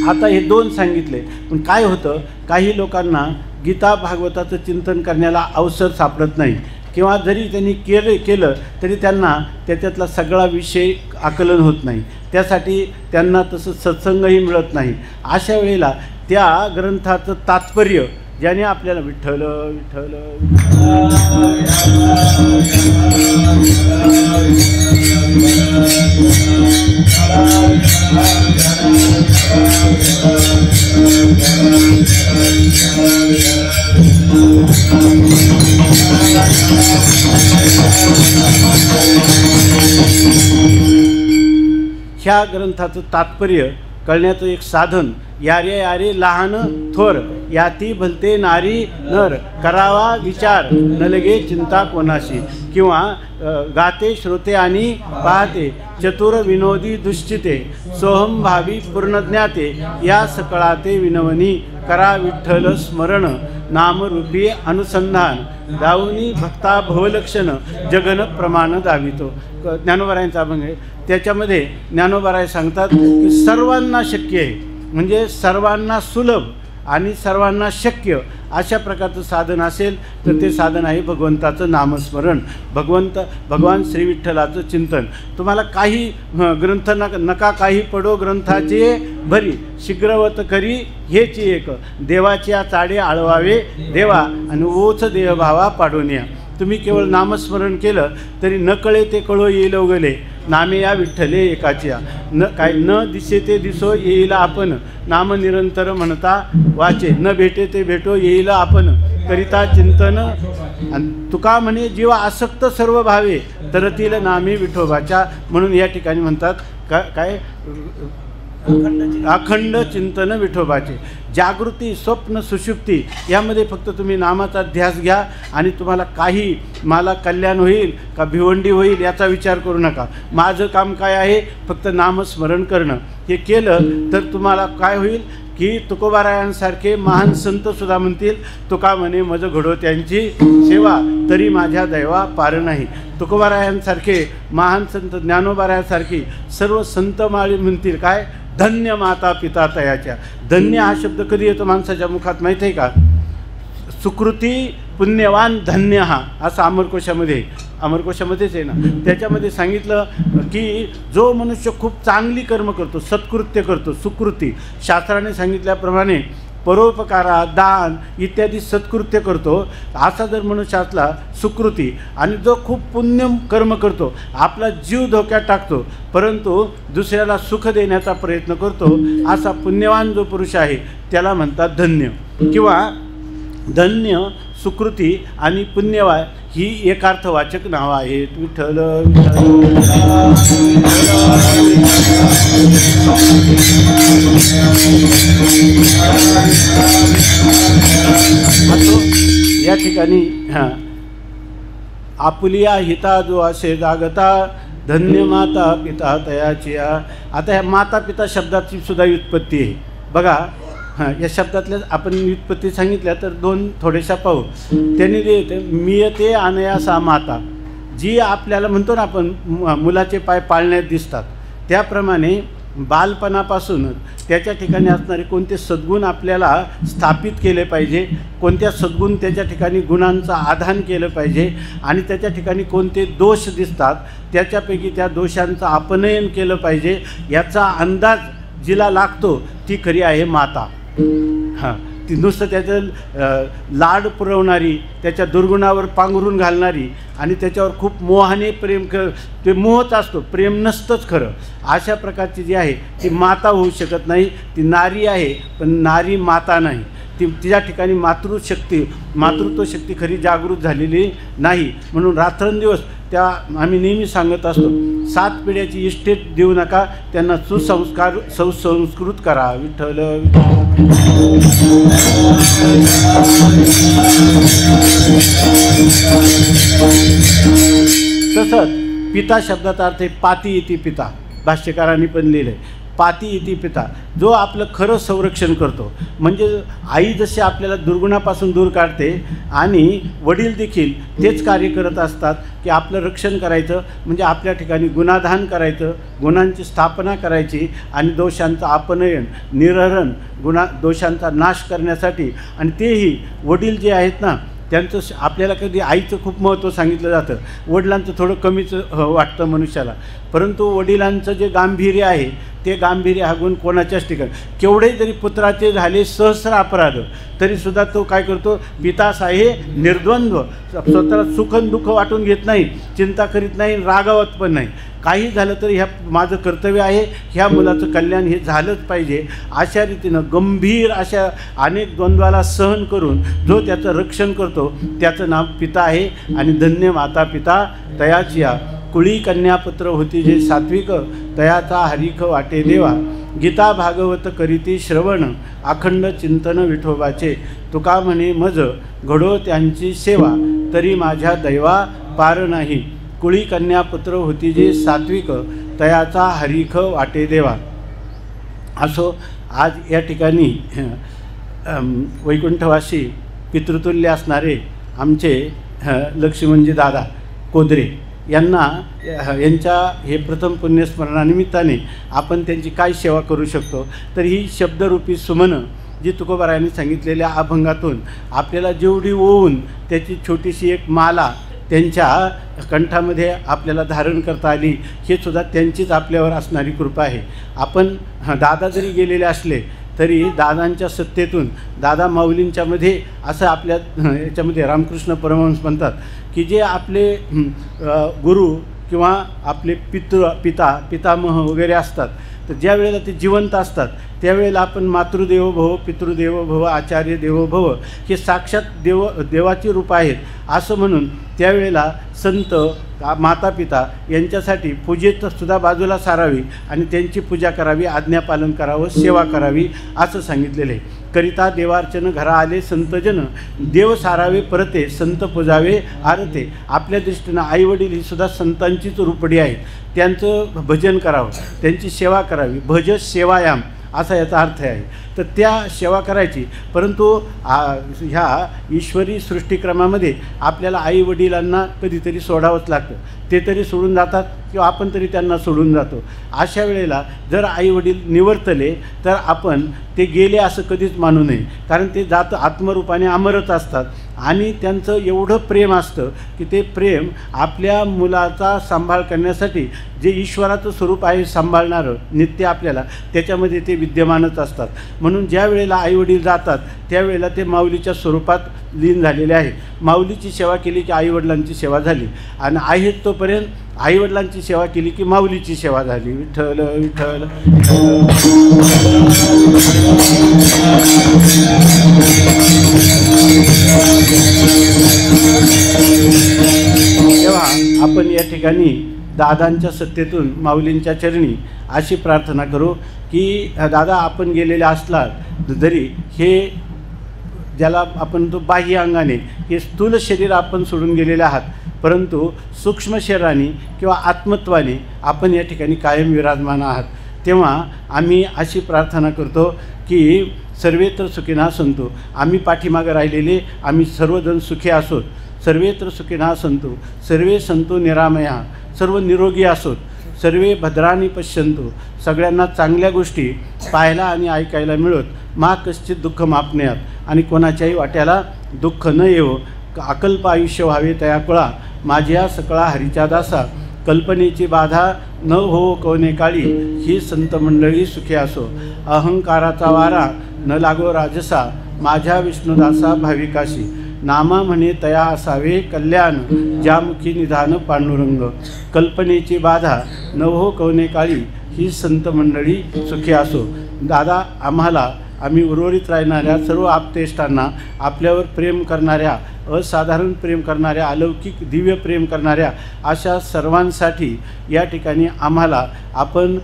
आता हे 2 सांगितले. पण काय होतं, काही लोकांना गीता भागवताचं चिंतन करण्याला अवसर सापडत नाही, किंवा जरी त्यांनी केलं तरी त्यांना त्याच्यातला सगळा विषय आकलन होत नाही. त्यासाठी त्यांना तसं सत्संगही मिळत नाही. अशा वेळेला त्या ग्रंथाचं तात्पर्य ज्याने आपल्याला विठ्ठल विठ्ठल ह्या ग्रंथाचं तात्पर्य कळण्याचं एक साधन, यारे यारे लहान थोर याती भलते नारी नर करावा विचार न लगे चिंता कोणाशी, किंवा गाते श्रोते आणि पाहते चतुर विनोदी दुश्चिते सोहम भावी पूर्णज्ञाते या सकळाते विनवनी करा विठ्ठल स्मरण नामरूपी अनुसंधान दाऊनी भक्ता भवलक्षण जगन प्रमाण दावितो. ज्ञानोबारायांचा अभंग आहे. त्याच्यामध्ये ज्ञानोबाराय सांगतात की सर्वांना शक्य आहे, म्हणजे सर्वांना सुलभ आणि सर्वांना शक्य अशा प्रकारचं साधन असेल तर ते साधन आहे भगवंताचं नामस्मरण, भगवान श्री विठ्ठलाचं चिंतन. तुम्हाला काही ग्रंथ नका काही पडो ग्रंथाचे भरी शीघ्रवत करी हेची एक देवाच्या चाडे आळवावे देवा आणि ओच देवभावा पाडून या. तुम्ही केवळ नामस्मरण केलं तरी न कळे ते कळो येईल उगले नामे या विठ्ठले एकाच्या न दिसे ते दिसो येईल आपण नाम निरंतर म्हणता वाचे न भेटे ते भेटो येईल आपण करिता चिंतन. आणि तुका म्हणे जीवा आसक्त सर्व भावे तरतील नामे विठोबाच्या. म्हणून या ठिकाणी म्हणतात काय अखंड चिंतन विठोबाचे. जागृती स्वप्न सुषुप्ती यामध्ये फक्त तुम्ही नामाचा ध्यास घ्या आणि तुम्हाला काही मला कल्याण होईल का भिवंडी होईल याचा विचार करू नका. माझं काम काय आहे, फक्त नामस्मरण करणं. हे केलं तर तुम्हाला काय होईल की तुकोबारायांसारखे महान संतसुद्धा म्हणतील तुका म्हणे मज घडो त्यांची सेवा तरी माझ्या दैवा पार नाही. तुकोबारायांसारखे महान संत ज्ञानोबारायांसारखी सर्व संत माळी म्हणतील काय, धन्य माता पिता तयाच्या. धन्य हा शब्द कधी येतो माणसाच्या मुखात माहीत आहे का? सुकृती पुण्यवान धन्य हा असं अमरकोशामध्येच आहे ना. त्याच्यामध्ये सांगितलं की जो मनुष्य खूप चांगली कर्म करतो, सत्कृत्य करतो, सुकृती शास्त्राने सांगितल्याप्रमाणे परोपकारा दान इत्यादी सत्कृत्य करतो, असा जर मनुष्य असला सुकृती, आणि जो खूप पुण्य कर्म करतो, आपला जीव धोक्यात टाकतो परंतु दुसऱ्याला सुख देण्याचा प्रयत्न करतो, असा पुण्यवान जो पुरुष आहे त्याला म्हणतात धन्य. किंवा धन्य, सुकृती आणि पुण्यवान ही एकार्थवाचक नावं आहेत. विठ्ठल या ठिकाणी आपुलिया हिता जो असे जागता धन्य माता पिता तयाची. आता ह्या माता पिता शब्दाची सुद्धा व्युत्पत्ती आहे बघा. या शब्दातल्या आपण व्युत्पत्ती सांगितल्या तर दोन थोड्याशा पाहू. त्यांनी जे येते मियते अनयासा माता, जी आपल्याला म्हणतो ना आपण मुलाचे पाय पाळण्यात दिसतात, त्याप्रमाणे बालपणापासूनच त्याच्या ठिकाणी असणारे कोणते सद्गुण आपल्याला स्थापित केले पाहिजे, कोणत्या सद्गुण त्याच्या ठिकाणी गुणांचं आधान केलं पाहिजे, आणि त्याच्या ठिकाणी कोणते दोष दिसतात त्याच्यापैकी त्या दोषांचं अपनयन केलं पाहिजे, याचा अंदाज जिला लागतो ती खरी आहे माता. ती नुसतं त्याचं लाड पुरवणारी, त्याच्या दुर्गुणावर पांघरून घालणारी आणि त्याच्यावर खूप मोहाने प्रेम ते मोहच असतो, प्रेम नसतंच खरं. अशा प्रकारची जी आहे ती माता होऊ शकत नाही. ती नारी आहे पण नारी माता नाही. तिच्या ठिकाणी मातृत्व शक्ती खरी जागृत झालेली नाही. म्हणून रात्रंदिवस त्या आम्ही नेहमी सांगत असतो 7 पिढ्याची इस्टेट देऊ नका, त्यांना सुसंस्कृत करा. विठ्ठल तसंच पिता शब्दाचा अर्थ पाती इति पिता, भाष्यकारांनी पण लिहिलं आहे. पाती इति पिता, जो आपलं खरं संरक्षण करतो. म्हणजे आई जशी आपल्याला दुर्गुणापासून दूर काढते आणि वडील देखील तेच कार्य करत असतात की आपलं रक्षण करायचं, म्हणजे आपल्या ठिकाणी गुणाधान करायचं, गुणांची स्थापना करायची आणि दोषांचं अपनयन निरहरण दोषांचा नाश करण्यासाठी. आणि तेही वडील जे आहेत ना त्यांचं आपल्याला कधी आईचं खूप महत्त्व सांगितलं जातं, वडिलांचं थोडं कमीच वाटतं मनुष्याला, परंतु वडिलांचं जे गांभीर्य आहे ते गांभीर्य हा गुण कोणाच्याच ठिकाणी. केवढे जरी पुत्राचे झाले सहस्र अपराध तरीसुद्धा तो काय करतो, पितास आहे निर्द्वंद्व, स्वतःला सुख दुःख वाटून घेत नाही, चिंता करीत नाही, रागावत पण नाही. काही झालं तरी ह्या माझं कर्तव्य आहे, ह्या मुलाचं कल्याण हे झालंच पाहिजे, अशा रीतीनं गंभीर अशा अनेक द्वंद्वाला सहन करून जो त्याचं रक्षण करतो त्याचं नाव पिता आहे. आणि धन्य माता पिता तयाचिया. कुळी कन्यापुत्र होती जे सात्विक, तयाचा हरिख वाटे देवा. गीता भागवत करीती श्रवण, अखंड चिंतन विठोबाचे. तुका म्हणे मज घडो त्यांची सेवा, तरी माझ्या दैवा पार नाही. कुळी कन्यापुत्र होती जे सात्विक, तयाचा हरिख वाटे देवा. असो आज या ठिकाणी वैकुंठवासी पितृतुल्य असणारे आमचे लक्ष्मणजी दादा कोदरे यांच्या हे प्रथम पुण्यस्मरणानिमित्ताने आपण त्यांची काय सेवा करू शकतो. तर ही शब्दरूपी सुमनं जी तुकोबारायांनी सांगितलेल्या अभंगातून आपल्याला जेवढी ओवून त्याची छोटीशी एक माला त्यांच्या कंठामध्ये आपल्याला धारण करता आली, हे सुद्धा त्यांचीच आपल्यावर असणारी कृपा आहे. आपण दादा जरी गेलेले असले तरी दादांच्या सत्तेतून दादा माऊलींच्यामध्ये असं आपल्या याच्यामध्ये रामकृष्ण परमहंस म्हणतात की जे आपले गुरु किंवा आपले पितामह वगैरे असतात, तर ज्या वेळेला ते जिवंत असतात त्यावेळेला आपण मातृदेवो भव, पितृदेवो भव, आचार्य देवो भव हे साक्षात देवाची रूप आहेत असं म्हणून त्यावेळेला संत मातापिता यांच्यासाठी पूजेत सुद्धा बाजूला सारावी आणि त्यांची पूजा करावी, आज्ञापालन करावं, सेवा करावी असं सांगितलेलं आहे. करिता देवार्चन घरा आले संतजन, देव सारावे परते, संत पूजावे आरते. आपल्या दृष्टीनं आईवडील ही सुद्धा संतांचीच रूपडी आहेत. त्यांचं भजन करावं, त्यांची सेवा करावी. भज सेवायाम असा याचा अर्थ आहे. तर त्या सेवा करायची. परंतु ह्या ईश्वरी सृष्टिक्रमामध्ये आपल्याला आईवडिलांना कधीतरी सोडावंच लागतं. ते तरी सोडून जातात किंवा आपण तरी त्यांना सोडून जातो. अशा वेळेला जर आईवडील निवर्तले तर आपण ते गेले असं कधीच मानू नये, कारण ते आत्मरूपाने अमरच असतात आणि त्यांचं एवढं प्रेम असतं की ते प्रेम आपल्या मुलाचा सांभाळ करण्यासाठी जे ईश्वराचं स्वरूप आहे सांभाळणारं नित्य आपल्याला, त्याच्यामध्ये ते विद्यमानच असतात. म्हणून ज्या वेळेला आईवडील जातात त्यावेळेला ते माऊलीच्या स्वरूपात लीन झालेले आहेत. माऊलीची सेवा केली की आईवडिलांची सेवा झाली आणि आहेत तोपर्यंत आईवडिलांची सेवा केली की माऊलीची सेवा झाली. विठ्ठल विठ्ठल. तेव्हा आपण या ठिकाणी दादांच्या सत्तेतून माऊलींच्या चरणी अशी प्रार्थना करू की दादा आपण गेलेले असलात जरी हे ज्याला आपण तो बाह्य अंगाने हे स्थूल शरीर आपण सोडून गेलेले आहात, परंतु सूक्ष्म शरीराने किंवा आत्मत्वाने आपण या ठिकाणी कायम विराजमान आहात. तेव्हा आम्ही अशी प्रार्थना करतो की सर्वेत्र सुखिनः सन्तु. आम्ही पाठीमागं राहिलेले आम्ही सर्वजण सुखी असोत. सर्वेत्र सुखिनः सन्तु, सर्वे सन्तु निरामया, सर्व निरोगी असोत. सर्वे भद्राणी पश्यन्तु, सगळ्यांना चांगल्या गोष्टी पाहायला आणि ऐकायला मिळत. मा कश्चित दुःख मापण्यात, आणि कोणाच्याही वाट्याला दुःख न येवो. अकल्प आयुष्य व्हावे तया कुळा, माझ्या सकळा हरीच्या दासा. कल्पनेची बाधा न हो कोणे काळी, ही संत मंडळी सुखी असो. अहंकाराचा वारा न लागो राजसा, माझ्या विष्णुदासा भाविकाशी. नामा म्हणे तया असावे कल्याण, ज्यामुखी निधान पांडुरंग. कल्पनेची बाधा न हो कोणे काळी, ही संत मंडळी सुखी असो. दादा आम्ही उर्वरित राहणाऱ्या सर्व आप्तेष्टांना, आपल्यावर प्रेम करणाऱ्या, असाधारण प्रेम करणाऱ्या, अलौकिक दिव्य प्रेम करणाऱ्या अशा सर्वांसाठी या ठिकाणी आम्हाला आपण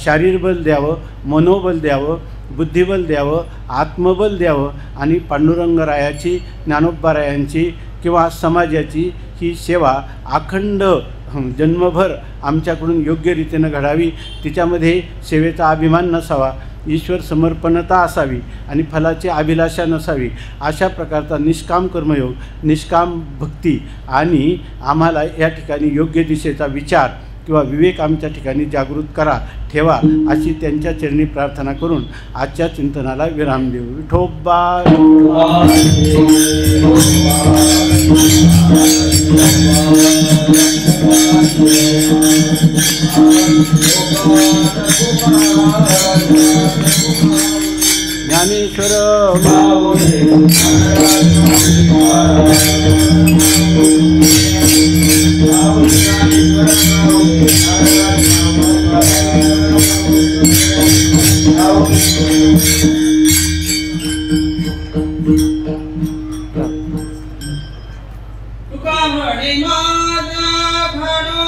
शारीरबल द्यावं, मनोबल द्यावं, बुद्धिबल द्यावं, आत्मबल द्यावं आणि पांडुरंगरायाची, ज्ञानोबारायांची किंवा समाजाची ही सेवा अखंड जन्मभर आमच्याकडून योग्य रीतीनं घडावी. तिच्यामध्ये सेवेचा अभिमान नसावा, ईश्वर समर्पणता असावी आणि फलाची अभिलाषा नसावी. अशा प्रकारचा निष्काम कर्मयोग, निष्काम भक्ती आणि आम्हाला या ठिकाणी योग्य दिशेचा विचार किंवा विवेक आमच्या ठिकाणी जागृत करा, ठेवा, अशी त्यांच्या चरणी प्रार्थना करून आजच्या चिंतनाला विराम देऊ. विठोबा. ज्ञानेश्वर
तुका म्हणे माझा घडो